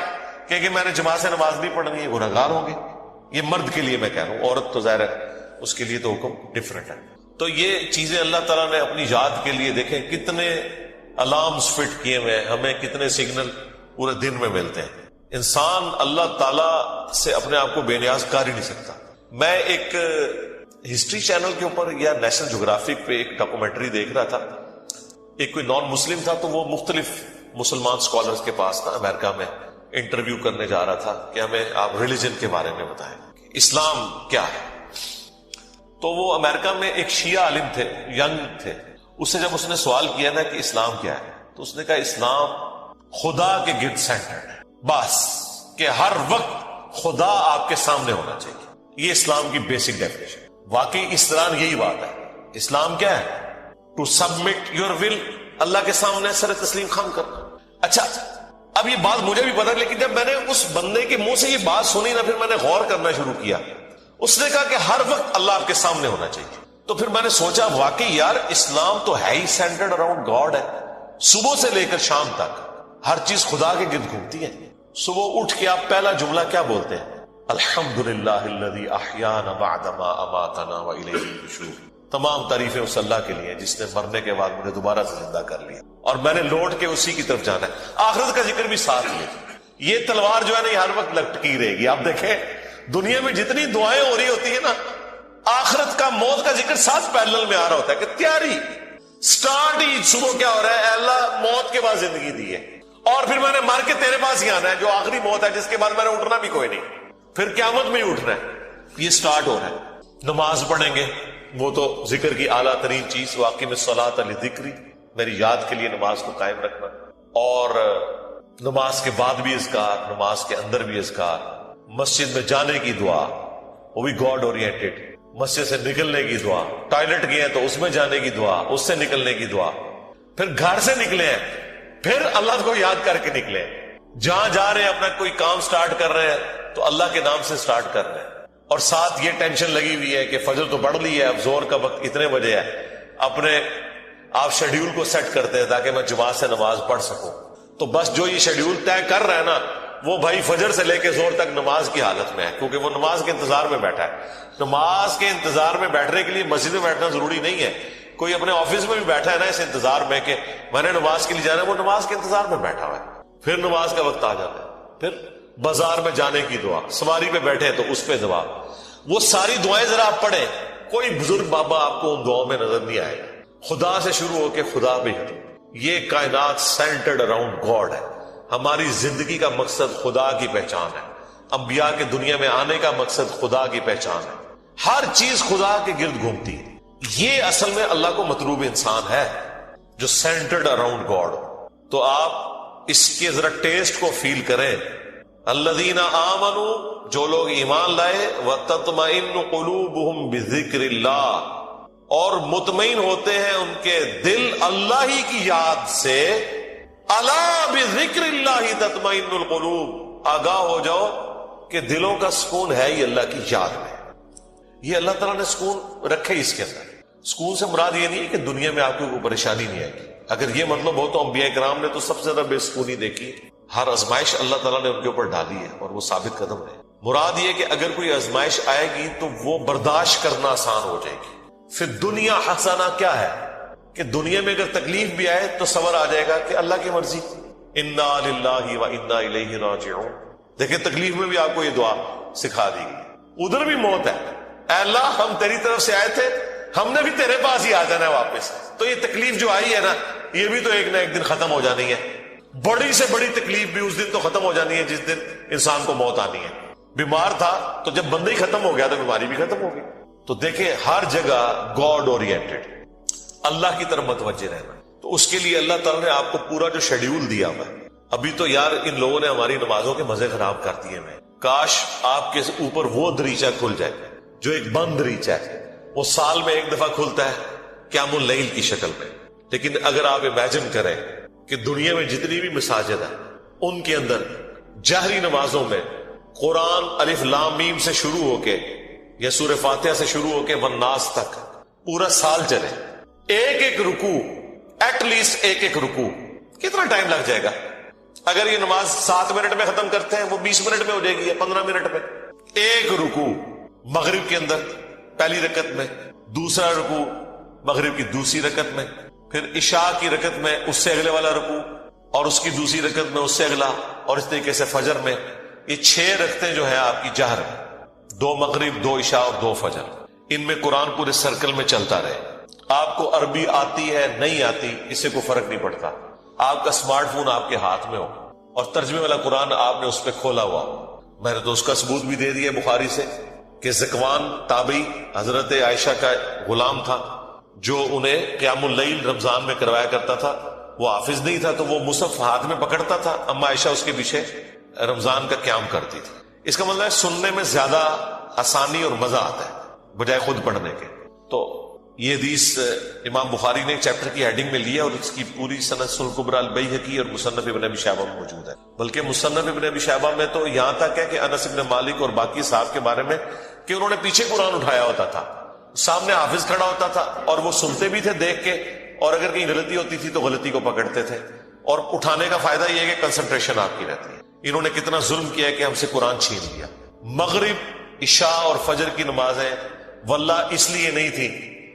Speaker 4: کہ میں نے جماعت سے نماز نہیں پڑھنی ہے، گنہگار ہوں گے. یہ مرد کے لیے میں کہہ رہا ہوں، عورت تو ظاہر ہے اس کے لیے تو حکم ڈفرینٹ ہے. تو یہ چیزیں اللہ تعالیٰ نے اپنی یاد کے لیے دیکھیں کتنے الارمز فٹ کیے ہوئے ہیں، ہمیں کتنے سگنل پورے دن میں ملتے ہیں. انسان اللہ تعالیٰ سے اپنے آپ کو بے نیاز کر ہی نہیں سکتا. میں ایک ہسٹری چینل کے اوپر یا نیشنل جغرافک پہ ایک ڈاکومنٹری دیکھ رہا تھا. ایک کوئی نان مسلم تھا تو وہ مختلف مسلمان اسکالرز کے پاس نا امریکہ میں انٹرویو کرنے جا رہا تھا کہ ہمیں آپ ریلیجن کے بارے میں بتائیں، اسلام کیا ہے. تو وہ امریکہ میں ایک شیعہ عالم تھے، ینگ تھے. اس سے جب اس نے سوال کیا نا کہ اسلام کیا ہے تو اس نے کہا اسلام خدا کے گرد سینٹرڈ ہے، بس کہ ہر وقت خدا آپ کے سامنے ہونا چاہیے. یہ اسلام کی بیسک ڈیفینیشن. واقعی اس طرح یہی بات ہے. اسلام کیا ہے؟ ٹو سبمٹ یور ول، اللہ کے سامنے سر تسلیم خم کرنا. اچھا اب یہ بات مجھے بھی پتا، لیکن جب میں نے اس بندے کے منہ سے یہ بات سنی نا پھر میں نے غور کرنا شروع کیا. اس نے کہا کہ ہر وقت اللہ آپ کے سامنے ہونا چاہیے. تو پھر میں نے سوچا واقعی یار اسلام تو ہے ہی سینٹرڈ اراؤنڈ گاڈ ہے. صبح سے لے کر شام تک ہر چیز خدا کے گرد گھومتی ہے. صبح اٹھ کے آپ پہلا جملہ کیا بولتے ہیں؟ الحمدللہ الذی احیانا بعد ما اماتنا والیہ النشور. تمام تعریفیں اس اللہ کے لیے جس نے مرنے کے بعد مجھے دوبارہ سے زندہ کر لیا اور میں نے لوٹ کے اسی کی طرف جانا ہے. آخرت کا ذکر بھی ساتھ لے. یہ تلوار جو ہے نا یہ ہر وقت لٹکی رہے گی. آپ دیکھیں دنیا میں جتنی دعائیں ہو رہی ہوتی ہیں نا، آخرت کا موت کا ذکر ساتھ پیرلل میں آ رہا ہوتا ہے کہ تیاری سٹارٹ ہی صبح کیا ہو رہا ہے، اے اللہ موت کے بعد زندگی دی ہے اور پھر میں نے مار کے تیرے پاس ہی آنا ہے جو آخری موت ہے جس کے بعد میں نے اٹھنا بھی کوئی نہیں، پھر قیامت میں ہی اٹھنا ہے. یہ سٹارٹ ہو رہا ہے. نماز پڑھیں گے وہ تو ذکر کی اعلیٰ ترین چیز، واقعی میں صلاۃ لذکری، میری یاد کے لیے نماز کو قائم رکھنا. اور نماز کے بعد بھی اذکار، نماز کے اندر بھی اذکار. مسجد میں جانے کی دعا وہ بھی گاڈ اورینٹڈ، مسجد سے نکلنے کی دعا، ٹوائلٹ گئے تو اس میں جانے کی دعا، اس سے نکلنے کی دعا. پھر گھر سے نکلے ہیں پھر اللہ کو یاد کر کے نکلے. جہاں جا رہے ہیں اپنا کوئی کام سٹارٹ کر رہے ہیں تو اللہ کے نام سے سٹارٹ کر رہے ہیں. اور ساتھ یہ ٹینشن لگی ہوئی ہے کہ فجر تو پڑھ لی ہے، اب زور کا وقت اتنے بجے ہے. اپنے آپ شیڈیول کو سیٹ کرتے ہیں تاکہ میں جماعت سے نماز پڑھ سکوں. تو بس جو یہ شیڈیول طے کر رہا ہے نا وہ بھائی فجر سے لے کے زور تک نماز کی حالت میں ہے، کیونکہ وہ نماز کے انتظار میں بیٹھا ہے. نماز کے انتظار میں بیٹھنے کے لیے مسجد میں بیٹھنا ضروری نہیں ہے. کوئی اپنے آفس میں بھی بیٹھا ہے نا اس انتظار میں کہ میں نے نماز کے لیے جانا ہے، وہ نماز کے انتظار میں بیٹھا ہوا ہے. پھر نماز کا وقت آ جاتا ہے، پھر بازار میں جانے کی دعا، سواری پہ بیٹھے تو اس پہ دعا. وہ ساری دعائیں ذرا آپ پڑھیں، کوئی بزرگ بابا آپ کو ان دعاؤں میں نظر نہیں آئے گا. خدا سے شروع ہو کے خدا بھی ہے. یہ کائنات سینٹرڈ اراؤنڈ گاڈ ہے. ہماری زندگی کا مقصد خدا کی پہچان ہے. انبیاء کے دنیا میں آنے کا مقصد خدا کی پہچان ہے. ہر چیز خدا کے گرد گھومتی ہے. یہ اصل میں اللہ کو مطلوب انسان ہے جو سینٹرڈ اراؤنڈ گاڈ. تو آپ اس کے ذرا ٹیسٹ کو فیل کریں. الذین آمنوا، جو لوگ ایمان لائے، وتطمئن قلوبہم بذکر اللہ، اور مطمئن ہوتے ہیں ان کے دل اللہ ہی کی یاد سے. الا بذکر اللہ تطمئن القلوب، آگاہ ہو جاؤ کہ دلوں کا سکون ہے ہی اللہ کی یاد میں. یہ اللہ تعالیٰ نے سکون رکھے اس کے اندر. سکون سے مراد یہ نہیں ہے کہ دنیا میں آپ کو کوئی پریشانی نہیں آئے گی. اگر یہ مطلب ہو تو انبیاء کرام نے تو سب سے زیادہ بے سکونی دیکھی. ہر آزمائش اللہ تعالیٰ نے ان کے اوپر ڈالی ہے اور وہ ثابت قدم ہے. مراد یہ کہ اگر کوئی آزمائش آئے گی تو وہ برداشت کرنا آسان ہو جائے گی. پھر دنیا حسنہ کیا ہے کہ دنیا میں اگر تکلیف بھی آئے تو صبر آ جائے گا کہ اللہ کی مرضی. انا للہ و انا الیہ راجعون. دیکھیں تکلیف میں بھی آپ کو یہ دعا سکھا دی گئی. ادھر بھی موت ہے. اے اللہ ہم تیری طرف سے آئے تھے، ہم نے بھی تیرے پاس ہی آ جانا ہے واپس. تو یہ تکلیف جو آئی ہے نا، یہ بھی تو ایک نہ ایک دن ختم ہو جانی ہے. بڑی سے بڑی تکلیف بھی اس دن تو ختم ہو جانی ہے جس دن انسان کو موت آنی ہے. بیمار تھا تو جب بندہ ہی ختم ہو گیا تو بیماری بھی ختم ہو گئی. تو دیکھیں ہر جگہ گاڈ اورینٹڈ، اللہ کی طرف متوجہ رہنا. تو اس کے لیے اللہ تعالیٰ نے آپ کو پورا جو شیڈیول دیا ہوا ہے. ابھی تو یار ان لوگوں نے ہماری نمازوں کے مزے خراب کر دیے ہیں. کاش آپ کے اوپر وہ دریچہ کھل جائے جو ایک بند دریچہ ہے، وہ سال میں ایک دفعہ کھلتا ہے قیام اللیل کی شکل میں. لیکن اگر آپ امیجن کریں کہ دنیا میں جتنی بھی مساجد ہیں ان کے اندر جہری نمازوں میں قرآن الف لام میم سے شروع ہو کے یا سورہ فاتحہ سے شروع ہو کے والناس تک پورا سال چلے، ایک ایک رکوع، ایٹ لیسٹ ایک ایک رکوع، کتنا ٹائم لگ جائے گا؟ اگر یہ نماز 7 منٹ میں ختم کرتے ہیں وہ 20 منٹ میں ہو جائے گی یا 15 منٹ میں. ایک رکوع مغرب کے اندر پہلی رکعت میں، دوسرا رکوع مغرب کی دوسری رکعت میں، پھر عشاء کی رکعت میں اس سے اگلے والا رکوع، اور اس کی دوسری رکعت میں اس سے اگلا، اور اس طریقے سے فجر میں. یہ 6 رکعتیں جو ہیں آپ کی جہر، 2 مغرب 2 عشاء اور 2 فجر، ان میں قرآن پورے سرکل میں چلتا رہے. آپ کو عربی آتی ہے نہیں آتی اس سے کوئی فرق نہیں پڑتا. آپ کا اسمارٹ فون آپ کے ہاتھ میں ہو اور ترجمے والا قرآن آپ نے اس پہ کھولا ہوا ہو. میں نے تو اس کا ثبوت بھی دے دیا بخاری سے کہ زکوان تابعی حضرت عائشہ کا غلام تھا جو انہیں قیام اللیل رمضان میں کروایا کرتا تھا. وہ حافظ نہیں تھا تو وہ مصحف ہاتھ میں پکڑتا تھا، اما عائشہ اس کے پیچھے رمضان کا قیام کرتی تھی. اس کا مطلب ہے سننے میں زیادہ آسانی اور مزہ آتا ہے بجائے خود پڑھنے کے. تو یہ حدیث امام بخاری نے ایک چیپٹر کی ہیڈنگ میں لیا اور اس کی پوری سند الکبریٰ البیہقی اور مصنف ابن ابی شیبہ میں موجود ہے. بلکہ مصنف ابن ابی شیبہ میں تو یہاں تک ہے کہ انس بن مالک اور باقی صاحب کے بارے میں کہ انہوں نے پیچھے قرآن اٹھایا ہوتا تھا، سامنے حافظ کھڑا ہوتا تھا اور وہ سنتے بھی تھے دیکھ کے، اور اگر کہیں غلطی ہوتی تھی تو غلطی کو پکڑتے تھے. اور اٹھانے کا فائدہ یہ ہے کہ کنسنٹریشن آپ کی رہتی ہے. انہوں نے کتنا ظلم کیا ہے کہ ہم سے قرآن چھین لیا. مغرب عشاء اور فجر کی نمازیں واللہ اس لیے نہیں تھی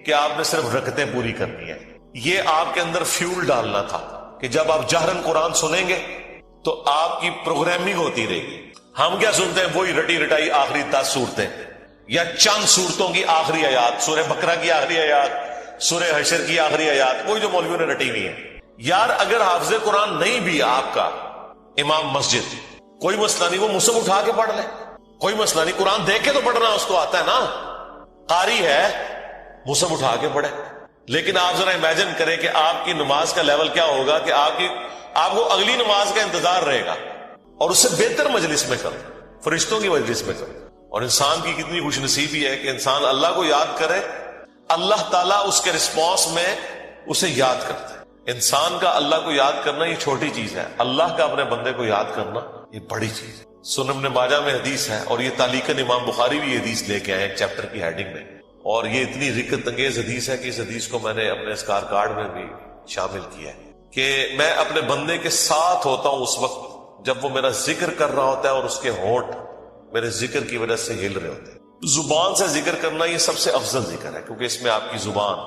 Speaker 4: کہ آپ نے صرف رکعتیں پوری کرنی ہے، یہ آپ کے اندر فیول ڈالنا تھا کہ جب آپ جہرن قرآن سنیں گے تو آپ کی پروگرامنگ ہوتی رہے گی. ہم کیا سنتے ہیں؟ وہی رٹی رٹائی آخری 10 صورتیں یا چند صورتوں کی آخری آیات، سورہ بقرہ کی آخری آیات، سورہ حشر کی آخری آیات، وہی جو مولویوں نے رٹی ہوئی ہے. یار اگر حافظ قرآن نہیں بھی آپ کا امام مسجد، کوئی مسئلہ نہیں، وہ مصحف اٹھا کے پڑھ لے، کوئی مسئلہ نہیں. قرآن دیکھ کے تو پڑھنا اس کو آتا ہے نا، قاری ہے، مصحف اٹھا کے پڑھے. لیکن آپ ذرا امیجن کریں کہ آپ کی نماز کا لیول کیا ہوگا کہ آپ کو اگلی نماز کا انتظار رہے گا اور اس سے بہتر مجلس میں کرو، فرشتوں کی مجلس میں کرو. اور انسان کی کتنی خوش نصیبی ہے کہ انسان اللہ کو یاد کرے، اللہ تعالیٰ اس کے رسپانس میں اسے یاد کرتا ہے. انسان کا اللہ کو یاد کرنا یہ چھوٹی چیز ہے، اللہ کا اپنے بندے کو یاد کرنا یہ بڑی چیز ہے. سنن ابن ماجہ میں حدیث ہے اور یہ تعلیقاً امام بخاری بھی یہ حدیث لے کے آئے ایک چیپٹر کی ہیڈنگ میں، اور یہ اتنی رکت انگیز حدیث ہے کہ اس حدیث کو میں نے اپنے اسکار کارڈ میں بھی شامل کیا ہے کہ میں اپنے بندے کے ساتھ ہوتا ہوں اس وقت جب وہ میرا ذکر کر رہا ہوتا ہے اور اس کے ہونٹ میرے ذکر کی وجہ سے ہل رہے ہوتے ہیں. زبان سے ذکر کرنا یہ سب سے افضل ذکر ہے کیونکہ اس میں آپ کی زبان،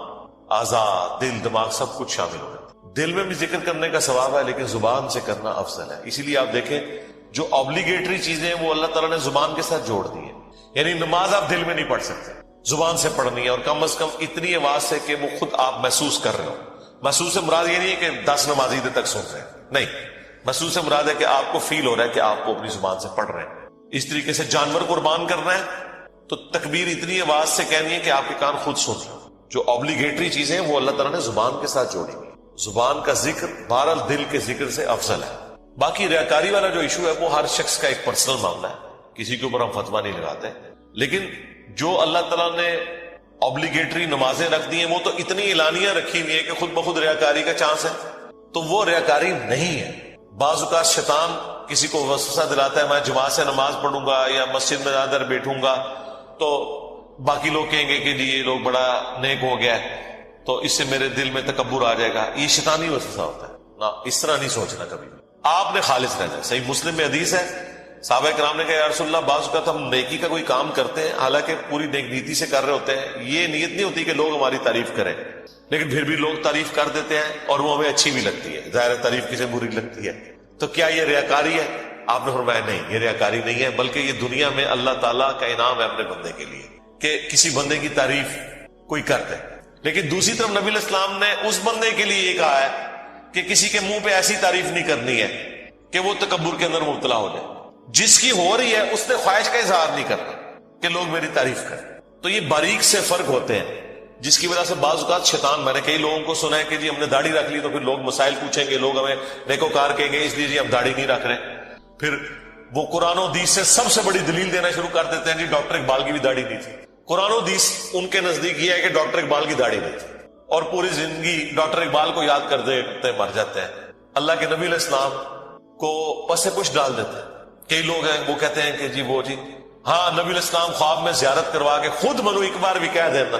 Speaker 4: اعضاء، دل، دماغ سب کچھ شامل ہو جاتا ہے. دل میں بھی ذکر کرنے کا ثواب ہے لیکن زبان سے کرنا افضل ہے. اسی لیے آپ دیکھیں جو آبلیگیٹری چیزیں ہیں وہ اللہ تعالیٰ نے زبان کے ساتھ جوڑ دی ہیں. یعنی نماز آپ دل میں نہیں پڑھ سکتے، زبان سے پڑھنی ہے، اور کم از کم اتنی آواز سے کہ وہ خود آپ محسوس کر رہے ہو. محسوس سے مراد یہ نہیں ہے کہ 10 نمازی دیر تک سن رہے ہیں، نہیں، محسوس سے مراد ہے کہ آپ کو فیل ہو رہا ہے کہ آپ کو اپنی زبان سے پڑھ رہے ہیں. اس طریقے سے جانور قربان کرنا ہے تو تکبیر اتنی آواز سے کہنی ہے کہ آپ کے کان خود سن رہے ہیں. جو آبلیگیٹری چیزیں ہیں وہ اللہ تعالیٰ نے زبان کے ساتھ جوڑی ہوئی. زبان کا ذکر بہرحال دل کے ذکر سے افضل ہے. باقی ریاکاری والا جو ایشو ہے وہ ہر شخص کا ایک پرسنل معاملہ ہے، کسی کے اوپر ہم فتویٰ نہیں لگاتے، لیکن جو اللہ تعالیٰ نے اوبلیگیٹری نمازیں رکھ دی ہیں وہ تو اتنی اعلانیہ رکھی ہوئی ہیں کہ خود بخود ریاکاری کا چانس ہے، تو وہ ریاکاری نہیں ہے۔ بعض اوقات شیطان کسی کو وسوسہ دلاتا ہے میں جماعت سے نماز پڑھوں گا یا مسجد میں زیادہ دیر بیٹھوں گا تو باقی لوگ کہیں گے کہ جی یہ لوگ بڑا نیک ہو گیا ہے تو اس سے میرے دل میں تکبر آ جائے گا، یہ شیطانی وسوسہ ہوتا ہے نا، اس طرح نہیں سوچنا کبھی۔ آپ نے خالص رہنا ہے۔ صحیح مسلم میں حدیث ہے، صحابہ کرام نے کہا یا رسول اللہ بعض اوقات ہم نیکی کا کوئی کام کرتے ہیں حالانکہ پوری نیک نیتی سے کر رہے ہوتے ہیں، یہ نیت نہیں ہوتی کہ لوگ ہماری تعریف کریں، لیکن پھر بھی لوگ تعریف کر دیتے ہیں اور وہ ہمیں اچھی بھی لگتی ہے، ظاہر تعریف کسے بری لگتی ہے، تو کیا یہ ریاکاری ہے؟ آپ نے فرمایا نہیں، یہ ریاکاری نہیں ہے، بلکہ یہ دنیا میں اللہ تعالیٰ کا انعام ہے اپنے بندے کے لیے کہ کسی بندے کی تعریف کوئی کرتے۔ لیکن دوسری طرف نبی علیہ السلام نے اس بندے کے لیے یہ کہا ہے کہ کسی کے منہ پہ ایسی تعریف نہیں کرنی ہے کہ وہ تکبر کے اندر مبتلا ہو جائے، جس کی ہو رہی ہے اس نے خواہش کا اظہار نہیں کرنا کہ لوگ میری تعریف کریں۔ تو یہ باریک سے فرق ہوتے ہیں جس کی وجہ سے بعض اوقات شیطان، میں نے کئی لوگوں کو سنا ہے کہ جی ہم نے داڑھی رکھ لی تو پھر لوگ مسائل پوچھیں گے، لوگ ہمیں نیکوکار کہیں گے اس لیے جی ہم داڑھی نہیں رکھ رہے، پھر وہ قرآن و حدیث سے سب سے بڑی دلیل دینا شروع کر دیتے ہیں جی ڈاکٹر اقبال کی بھی داڑھی نہیں تھی۔ قرآن و حدیث ان کے نزدیک یہ ہے کہ ڈاکٹر اقبال کی داڑھی نہیں تھی، اور پوری زندگی ڈاکٹر اقبال کو یاد کرتے کرتے مر جاتے ہیں، اللہ کے نبی علیہ السلام کو پس پش ڈال دیتے ہیں۔ کئی لوگ ہیں وہ کہتے ہیں کہ جی وہ جی ہاں نبی علیہ السلام خواب میں زیارت کروا کے خود منو ایک بار بھی کہہ دینا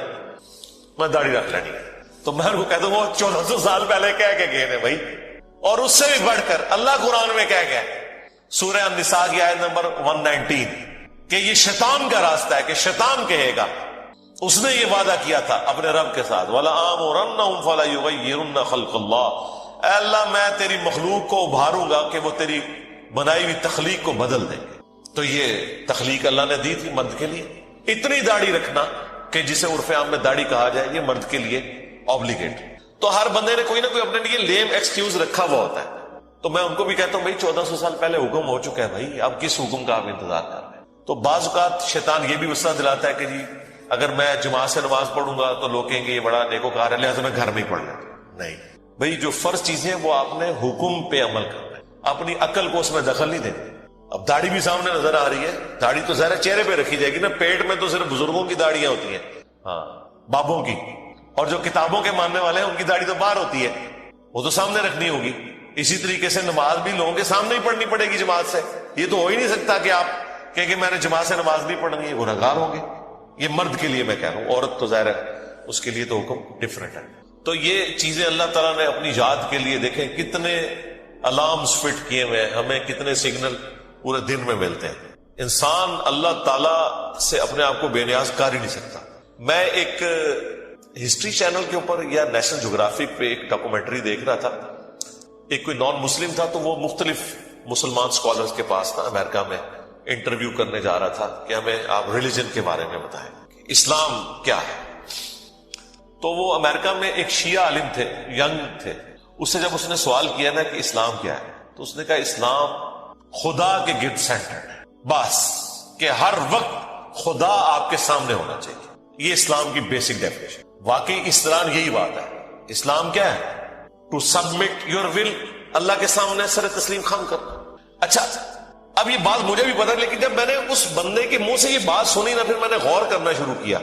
Speaker 4: میں داڑھی رکھ لینی ہے، تو میں ان کو کہتا ہوں وہ 1400 سال پہلے کہہ کے گئے ہیں بھائی، اور اس سے بھی بڑھ کر اللہ قرآن میں کہہ گیا سورہ النساء کی آیت نمبر 119 کہ یہ شیطان کا راستہ ہے، کہ شیطان کہے گا، اس نے یہ وعدہ کیا تھا اپنے رب کے ساتھ وَلَآمُرَنَّهُمْ فَلَيُغَيِّرُنَّ خَلْقَ اللَّهِ، اے اللہ میں تیری مخلوق کو ابھاروں گا کہ وہ تیری بنائی ہوئی تخلیق کو بدل دیں گے۔ تو یہ تخلیق اللہ نے دی تھی مرد کے لیے، اتنی داڑھی رکھنا کہ جسے عرف عام میں داڑھی کہا جائے یہ مرد کے لیے اوبلیگیٹ، تو ہر بندے نے کوئی نہ کوئی اپنے لیے لیم ایکسکیوز رکھا ہوا ہوتا ہے۔ تو میں ان کو بھی کہتا ہوں بھائی 1400 سال پہلے حکم ہو چکا ہے بھائی، اب کس حکم کا آپ انتظار کر رہے ہیں؟ تو بعض اوقات شیطان یہ بھی وسوسہ دلاتا ہے کہ جی اگر میں جماعت سے نماز پڑھوں گا تو لوگ کہیں گے یہ بڑا نیکوکار ہے لہٰذا میں گھر میں ہی پڑھ لوں۔ نہیں بھائی، جو فرض چیزیں ہیں وہ آپ نے حکم پہ عمل کرنا ہے، اپنی عقل کو اس میں دخل نہیں دینا۔ اب داڑھی بھی سامنے نظر آ رہی ہے، داڑھی تو ظاہر چہرے پہ رکھی جائے گی نا، پیٹ میں تو صرف بزرگوں کی داڑیاں ہوتی ہیں، ہاں بابوں کی، اور جو کتابوں کے ماننے والے ہیں ان کی داڑھی تو باہر ہوتی ہے، وہ تو سامنے رکھنی ہوگی۔ اسی طریقے سے نماز بھی لوگوں کے سامنے ہی پڑھنی پڑے گی جماعت سے، یہ تو ہو ہی نہیں سکتا کہ آپ کہیں کہ میں نے جماعت سے نماز نہیں پڑھنی ہے، گنہگار ہوں گے۔ یہ مرد کے لیے میں کہہ رہا ہوں، عورت تو ظاہر ہے اس کے لیے تو حکم ڈفرینٹ ہے۔ تو یہ چیزیں اللہ تعالیٰ نے اپنی یاد کے لیے، دیکھیں کتنے الارمز فٹ کیے ہوئے ہیں، ہمیں کتنے سگنل پورے دن میں ملتے ہیں۔ انسان اللہ تعالیٰ سے اپنے آپ کو بے نیاز کر ہی نہیں سکتا۔ میں ایک ہسٹری چینل کے اوپر یا نیشنل جغرافک پہ ایک ڈاکومنٹری دیکھ رہا تھا، ایک کوئی نان مسلم تھا تو وہ مختلف مسلمان سکالرز کے پاس تھا امریکہ میں، انٹرویو کرنے جا رہا تھا کہ ہمیں آپ ریلیجن کے بارے میں بتائیں، اسلام کیا ہے۔ تو وہ امریکہ میں ایک شیعہ عالم تھے، ینگ تھے، اس سے جب اس نے سوال کیا نا کہ اسلام کیا ہے تو اس نے کہا اسلام خدا کے گرد سینٹرڈ ہے، بس کہ ہر وقت خدا آپ کے سامنے ہونا چاہیے، یہ اسلام کی بیسک ڈیفینیشن۔ واقعی اس طرح یہی بات ہے۔ اسلام کیا ہے؟ ٹو سبمٹ یور ول، اللہ کے سامنے سر تسلیم خم کرنا۔ اچھا اب یہ بات مجھے بھی پتا، لیکن جب میں نے اس بندے کے منہ سے یہ بات سنی نا، پھر میں نے غور کرنا شروع کیا۔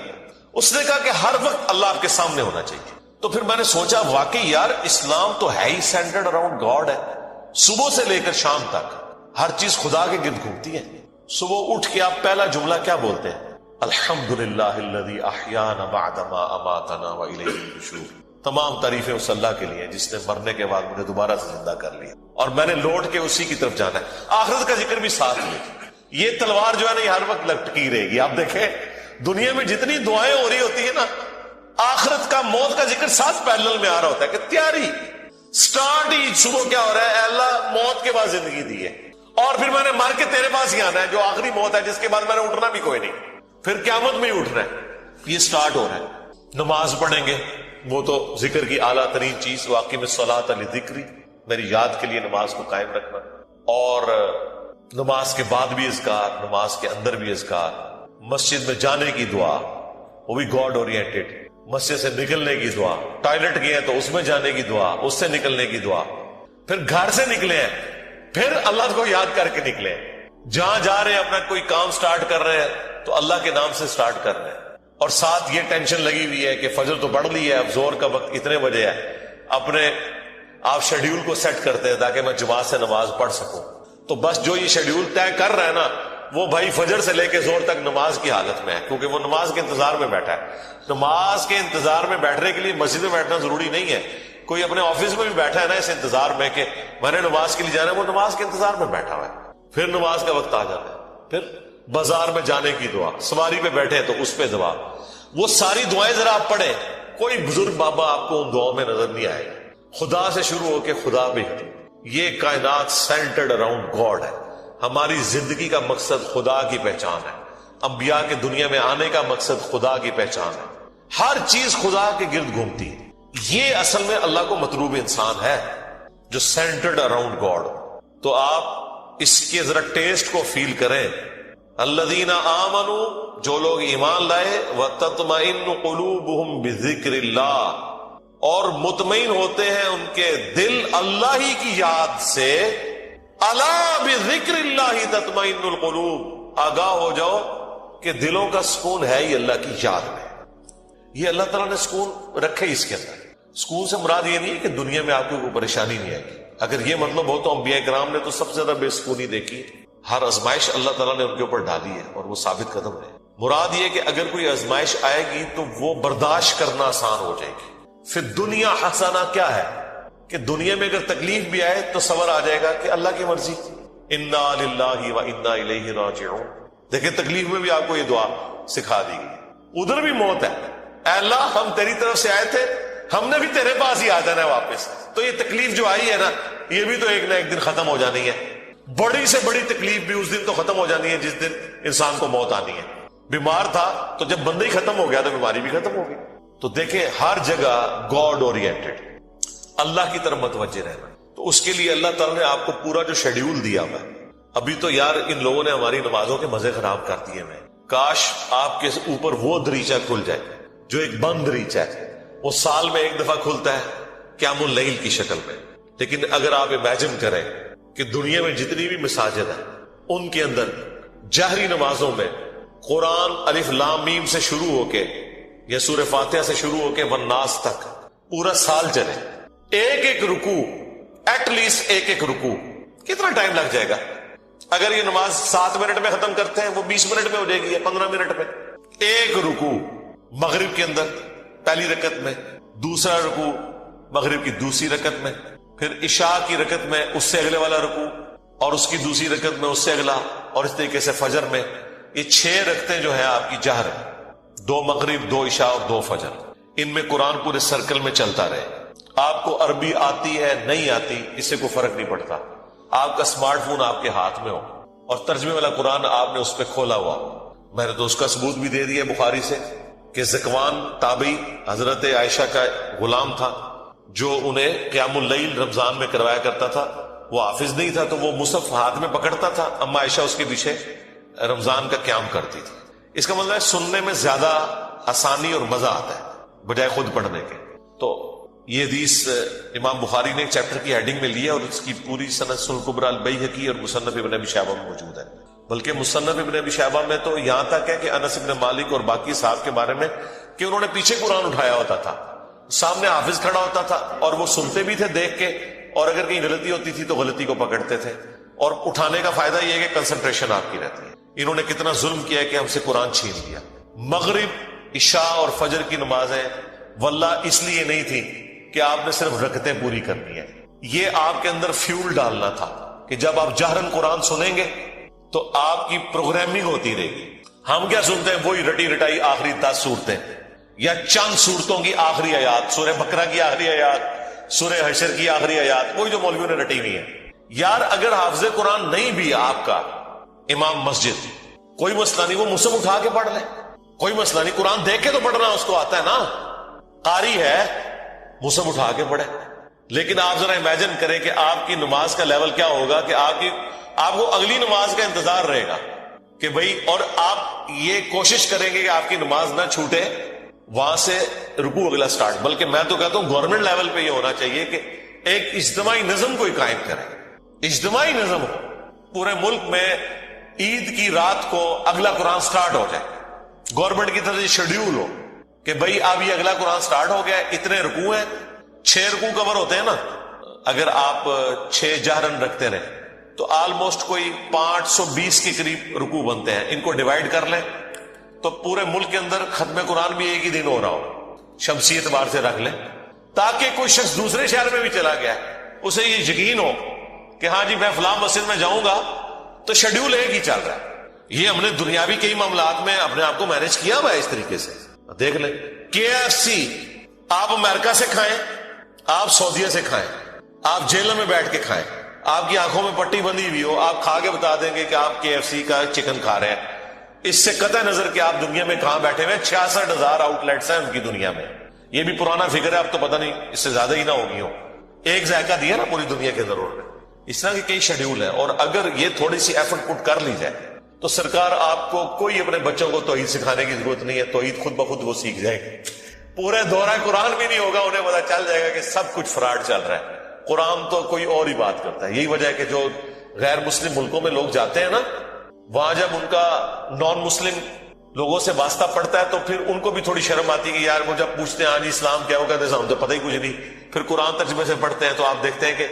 Speaker 4: اس نے کہا کہ ہر وقت اللہ آپ کے سامنے ہونا چاہیے، تو پھر میں نے سوچا واقعی یار اسلام تو ہے ہی سینٹرڈ اراؤنڈ گاڈ ہے، صبح سے لے کر شام تک ہر چیز خدا کے گرد گھومتی ہے۔ صبح اٹھ کے آپ پہلا جملہ کیا بولتے ہیں؟ الحمدللہ الذی احیانا بعدما اماتنا والیہ النشور۔ تمام تعریفیں اس اللہ کے لیے جس نے مرنے کے بعد مجھے دوبارہ سے زندہ کر لیا اور میں نے لوٹ کے اسی کی طرف جانا ہے۔ آخرت کا ذکر بھی ساتھ میں، یہ تلوار جو ہے نا یہ ہر وقت لٹکی رہے گی۔ آپ دیکھیں دنیا میں جتنی دعائیں ہو رہی ہوتی ہیں نا، آخرت کا موت کا ذکر ساتھ پیرلل میں آ رہا ہوتا ہے کہ تیاری سٹارٹ ہی صبح کیا ہو رہا ہے، اے اللہ موت کے بعد زندگی دی ہے اور پھر میں نے مر کے تیرے پاس ہی آنا ہے جو آخری موت ہے جس کے بعد میں نے اٹھنا بھی کوئی نہیں، پھر قیامت میں ہی اٹھنا ہے۔ یہ سٹارٹ ہو رہا ہے۔ نماز پڑھیں گے، وہ تو ذکر کی اعلیٰ ترین چیز، واقعی میں صلاۃ لذکری، میری یاد کے لیے نماز کو قائم رکھنا، اور نماز کے بعد بھی اذکار، نماز کے اندر بھی اذکار، مسجد میں جانے کی دعا وہ بھی گاڈ اورینٹڈ، مسجد سے نکلنے کی دعا، ٹوائلٹ گئے ہیں تو اس میں جانے کی دعا، اس سے نکلنے کی دعا، پھر گھر سے نکلے ہیں پھر اللہ کو یاد کر کے نکلے. جہاں جا رہے ہیں اپنا کوئی کام سٹارٹ کر رہے ہیں تو اللہ کے نام سے سٹارٹ کر رہے ہیں, اور ساتھ یہ ٹینشن لگی ہوئی ہے کہ فجر تو پڑھ لی ہے, اب زور کا وقت اتنے بجے ہے, اپنے آپ شیڈیول کو سیٹ کرتے ہیں تاکہ میں جماعت سے نماز پڑھ سکوں. تو بس جو یہ شیڈیول طے کر رہا ہے نا, وہ بھائی فجر سے لے کے زور تک نماز کی حالت میں ہے, کیونکہ وہ نماز کے انتظار میں بیٹھا ہے. نماز کے انتظار میں بیٹھنے کے لیے مسجد میں بیٹھنا ضروری نہیں ہے. کوئی اپنے آفس میں بھی بیٹھا ہے نا اس انتظار میں کہ میں نے نماز کے لیے جانا ہے, وہ نماز کے انتظار میں بیٹھا ہوا ہے. پھر نماز کا وقت آ جاتا ہے, پھر بازار میں جانے کی دعا, سواری پہ بیٹھے تو اس پہ دعا. وہ ساری دعائیں ذرا آپ پڑھیں, کوئی بزرگ بابا آپ کو ان دعاؤں میں نظر نہیں آئے گا. خدا سے شروع ہو کے خدا بھی, یہ کائنات سینٹرڈ اراؤنڈ گاڈ ہے. ہماری زندگی کا مقصد خدا کی پہچان ہے. انبیاء کے دنیا میں آنے کا مقصد خدا کی پہچان ہے. ہر چیز خدا کے گرد گھومتی ہے. یہ اصل میں اللہ کو مطلوب انسان ہے جو سینٹرڈ اراؤنڈ گاڈ. تو آپ اس کے ذرا ٹیسٹ کو فیل کریں. الذین آمنوا, جو لوگ ایمان لائے, وتطمئن قلوبہم بذکر اللہ, اور مطمئن ہوتے ہیں ان کے دل اللہ ہی کی یاد سے. الا بذکر اللہ تطمئن القلوب, آگاہ ہو جاؤ کہ دلوں کا سکون ہے ہی اللہ کی یاد میں. یہ اللہ تعالیٰ نے سکون رکھے اس کے اندر. سکون سے مراد یہ نہیں ہے کہ دنیا میں آپ کو کوئی پریشانی نہیں آئے گی. اگر یہ مطلب ہو تو انبیاء کرام نے تو سب سے زیادہ بے سکونی دیکھی. ہر آزمائش اللہ تعالیٰ نے ان کے اوپر ڈالی ہے اور وہ ثابت قدم ہے. مراد یہ کہ اگر کوئی آزمائش آئے گی تو وہ برداشت کرنا آسان ہو جائے گی. پھر دنیا حسنہ کیا ہے کہ دنیا میں اگر تکلیف بھی آئے تو صبر آ جائے گا کہ اللہ کی مرضی, انا للہ و انا الیہ راجعون. دیکھیں تکلیف میں بھی آپ کو یہ دعا سکھا دی گئی. ادھر بھی موت ہے, اے اللہ ہم تیری طرف سے آئے تھے, ہم نے بھی تیرے پاس ہی آ جانا ہے واپس. تو یہ تکلیف جو آئی ہے نا, یہ بھی تو ایک نہ ایک دن ختم ہو جانی ہے. بڑی سے بڑی تکلیف بھی اس دن تو ختم ہو جانی ہے جس دن انسان کو موت آنی ہے. بیمار تھا تو جب بندہ ہی ختم ہو گیا تو بیماری بھی ختم ہو گئی. تو دیکھیں ہر جگہ گاڈ اورینٹڈ, اللہ کی طرف متوجہ رہنا. تو اس کے لیے اللہ تعالیٰ نے آپ کو پورا جو شیڈیول دیا ہوا ہے. ابھی تو یار ان لوگوں نے ہماری نمازوں کے مزے خراب کر دیے ہیں. کاش آپ کے اوپر وہ دریچہ کھل جائے جو ایک بند دریچہ ہے, وہ سال میں ایک دفعہ کھلتا ہے قیام اللیل کی شکل میں. لیکن اگر آپ امیجن کریں کہ دنیا میں جتنی بھی مساجد ہیں ان کے اندر جہری نمازوں میں قرآن الف لام میم سے شروع ہو کے یا سورہ فاتحہ سے شروع ہو کے والناس تک پورا سال چلے, ایک ایک رکوع, ایٹ لیسٹ ایک ایک رکوع, کتنا ٹائم لگ جائے گا؟ اگر یہ نماز 7 منٹ میں ختم کرتے ہیں وہ 20 منٹ میں ہو جائے گی یا 15 منٹ میں. ایک رکوع مغرب کے اندر پہلی رکعت میں, دوسرا رکوع مغرب کی دوسری رکعت میں, پھر عشاء کی رکعت میں اس سے اگلے والا رکوع, اور اس کی دوسری رکعت میں اس سے اگلا, اور اس طریقے سے فجر میں. یہ 6 رکعتیں جو ہیں آپ کی جہر, 2 مغرب 2 عشاء اور 2 فجر, ان میں قرآن پورے سرکل میں چلتا رہے. آپ کو عربی آتی ہے نہیں آتی اس سے کوئی فرق نہیں پڑتا. آپ کا اسمارٹ فون آپ کے ہاتھ میں ہو اور ترجمے والا قرآن آپ نے اس پہ کھولا ہوا. میں نے تو اس کا ثبوت بھی دے دیا بخاری سے کہ ذکوان تابعی حضرت عائشہ کا غلام تھا جو انہیں قیام اللیل رمضان میں کروایا کرتا تھا. وہ حافظ نہیں تھا تو وہ مصحف ہاتھ میں پکڑتا تھا, اما عائشہ اس کے پیچھے رمضان کا قیام کرتی تھی. اس کا مطلب ہے سننے میں زیادہ آسانی اور مزہ آتا ہے بجائے خود پڑھنے کے. تو یہ حدیث امام بخاری نے ایک چیپٹر کی ہیڈنگ میں لیا اور اس کی پوری سند الکبری البیہقی اور مصنف ابن ابی شیبہ میں موجود ہے. بلکہ مصنف ابن ابی شیبہ میں تو یہاں تک ہے کہ انس بن مالک اور باقی صاحب کے بارے میں کہ انہوں نے پیچھے قرآن اٹھایا ہوتا تھا, سامنے حافظ کھڑا ہوتا تھا اور وہ سنتے بھی تھے دیکھ کے, اور اگر کہیں غلطی ہوتی تھی تو غلطی کو پکڑتے تھے. اور اٹھانے کا فائدہ یہ ہے کہ کنسنٹریشن آپ کی رہتی ہے. انہوں نے کتنا ظلم کیا ہے کہ ہم سے قرآن چھین لیا. مغرب عشاء اور فجر کی نمازیں واللہ اس لیے نہیں تھی کہ آپ نے صرف رکعتیں پوری کرنی ہے, یہ آپ کے اندر فیول ڈالنا تھا کہ جب آپ جہرن قرآن سنیں گے تو آپ کی پروگرامنگ ہوتی رہے گی. ہم کیا سنتے ہیں, وہی رٹی رٹائی آخری 10 صورتیں یا چند صورتوں کی آخری آیات, سورہ بقرہ کی آخری آیات, سورہ حشر کی آخری آیات, وہی جو مولویوں نے رٹی ہوئی ہے. یار اگر حافظ قرآن نہیں بھی آپ کا امام مسجد, کوئی مسئلہ نہیں, وہ مصحف اٹھا کے پڑھ لے, کوئی مسئلہ نہیں, قرآن دیکھ کے تو پڑھنا اس کو آتا ہے نا, قاری ہے, مصحف اٹھا کے پڑھے. لیکن آپ ذرا امیجن کریں کہ آپ کی نماز کا لیول کیا ہوگا کہ آپ کو اگلی نماز کا انتظار رہے گا کہ بھئی, اور آپ یہ کوشش کریں گے کہ آپ کی نماز نہ چھوٹے, وہاں سے رکوع اگلا سٹارٹ. بلکہ میں تو کہتا ہوں گورنمنٹ لیول پہ یہ ہونا چاہیے کہ ایک اجتماعی نظم کوئی قائم کرے اجتماعی نظم ہو، پورے ملک میں عید کی رات کو اگلا قرآن سٹارٹ ہو جائے، گورنمنٹ کی طرف سے شیڈیول ہو کہ بھئی اب یہ اگلا قرآن سٹارٹ ہو گیا، اتنے رکوع ہیں، 6 رکوع کور ہوتے ہیں نا، اگر آپ 6 جہرن رکھتے رہیں تو آلموسٹ کوئی 520 کے قریب رکوع بنتے ہیں، ان کو ڈیوائڈ کر لیں تو پورے ملک کے اندر ختم قرآن بھی ایک ہی دن ہو رہا ہو، شمسی اعتبار سے رکھ لیں، تاکہ کوئی شخص دوسرے شہر میں بھی چلا گیا اسے یہ یقین ہو کہ ہاں جی میں فلاں مسجد میں جاؤں گا تو شیڈیول ایک ہی چل رہا ہے۔ یہ ہم نے دنیاوی کئی معاملات میں اپنے آپ کو مینج کیا ہوا ہے اس طریقے سے۔ دیکھ لیں KFC آپ امریکہ سے کھائیں، آپ سعودیہ سے کھائیں، آپ جیلوں میں بیٹھ کے کھائیں، آپ کی آنکھوں میں پٹی بندھی ہوئی ہو، آپ کھا کے بتا دیں گے کہ آپ KFC کا چکن کھا رہے ہیں، اس سے قطع نظر کہ آپ دنیا میں کہاں بیٹھے ہوئے، 66,000 آؤٹ لیٹس ہیں ان کی دنیا میں۔ یہ بھی پرانا فگر ہے، اب تو پتہ نہیں اس سے زیادہ ہی نہ ہوگی ہو، ایک ذائقہ دیا نا پوری دنیا کے ضرور میں۔ اس طرح کے کئی شیڈیول ہیں، اور اگر یہ تھوڑی سی ایفرٹ پٹ کر لی جائے تو سرکار آپ کو کوئی اپنے بچوں کو توحید سکھانے کی ضرورت نہیں ہے، توحید خود بخود وہ سیکھ جائے گے، پورے دورہ قرآن بھی نہیں ہوگا، انہیں پتا چل جائے گا کہ سب کچھ فراڈ چل رہا ہے، قرآن تو کوئی اور ہی بات کرتا ہے۔ یہی وجہ ہے کہ جو غیر مسلم ملکوں میں لوگ جاتے ہیں نا، وہاں جب ان کا نان مسلم لوگوں سے واسطہ پڑتا ہے تو پھر ان کو بھی تھوڑی شرم آتی ہے کہ یار وہ جب پوچھتے ہیں ہاں جی اسلام کیا ہوگا تو ہم تو پتہ ہی کچھ نہیں، پھر قرآن ترجمے سے پڑھتے ہیں تو آپ دیکھتے ہیں کہ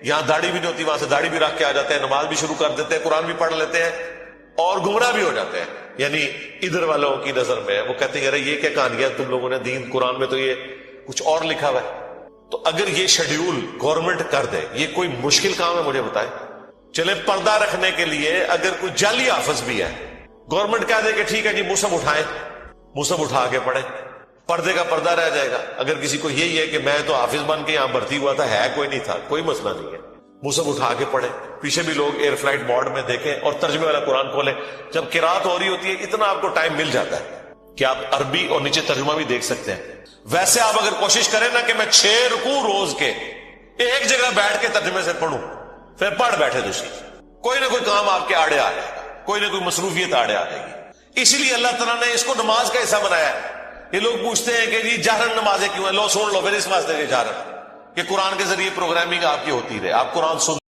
Speaker 4: یہاں داڑھی بھی نہیں ہوتی، وہاں سے داڑھی بھی رکھ کے آ جاتے ہیں، نماز بھی شروع کر دیتے ہیں، قرآن بھی پڑھ لیتے ہیں اور گمراہ بھی ہو جاتے ہیں۔ یعنی ادھر والوں کی نظر میں وہ کہتے ہیں ارے یہ کیا کہانیاں تم لوگوں نے، دین قرآن میں تو یہ کچھ اور لکھا ہوا ہے۔ تو اگر یہ شیڈیول گورنمنٹ کر دے، یہ کوئی مشکل کام ہے مجھے بتائے؟ چلے پردہ رکھنے کے لیے اگر کوئی جعلی حافظ بھی ہے، گورنمنٹ کہہ دے کہ ٹھیک ہے جی مصحف اٹھائیں، مصحف اٹھا کے پڑھیں، پردے کا پردہ رہ جائے گا۔ اگر کسی کو یہی ہے کہ میں تو حافظ بن کے یہاں بھرتی ہوا تھا، ہے کوئی نہیں تھا، کوئی مسئلہ نہیں ہے، مصحف اٹھا کے پڑھیں، پیچھے بھی لوگ ایئر فلائٹ موڈ میں دیکھیں اور ترجمے والا قرآن کھولیں، جب قرات ہو رہی ہوتی ہے اتنا آپ کو ٹائم مل جاتا ہے کہ آپ عربی اور نیچے ترجمہ بھی دیکھ سکتے ہیں۔ ویسے آپ اگر کوشش کریں نا کہ میں 6 رکوع روز کے ایک جگہ بیٹھ کے ترجمے سے پڑھوں، پھر پڑھ بیٹھے دوسری، کوئی نہ کوئی کام آپ کے آڑے آ جائے گا، کوئی نہ کوئی مصروفیت آڑے آ جائے گی۔ اسی لیے اللہ تعالیٰ نے اس کو نماز کا حصہ بنایا ہے۔ یہ لوگ پوچھتے ہیں کہ جی جہرن نمازیں کیوں ہیں؟ لو سن لو پھر اس واسطے کہ جہرن کہ قرآن کے ذریعے پروگرامنگ آپ کی ہوتی رہے، آپ قرآن سن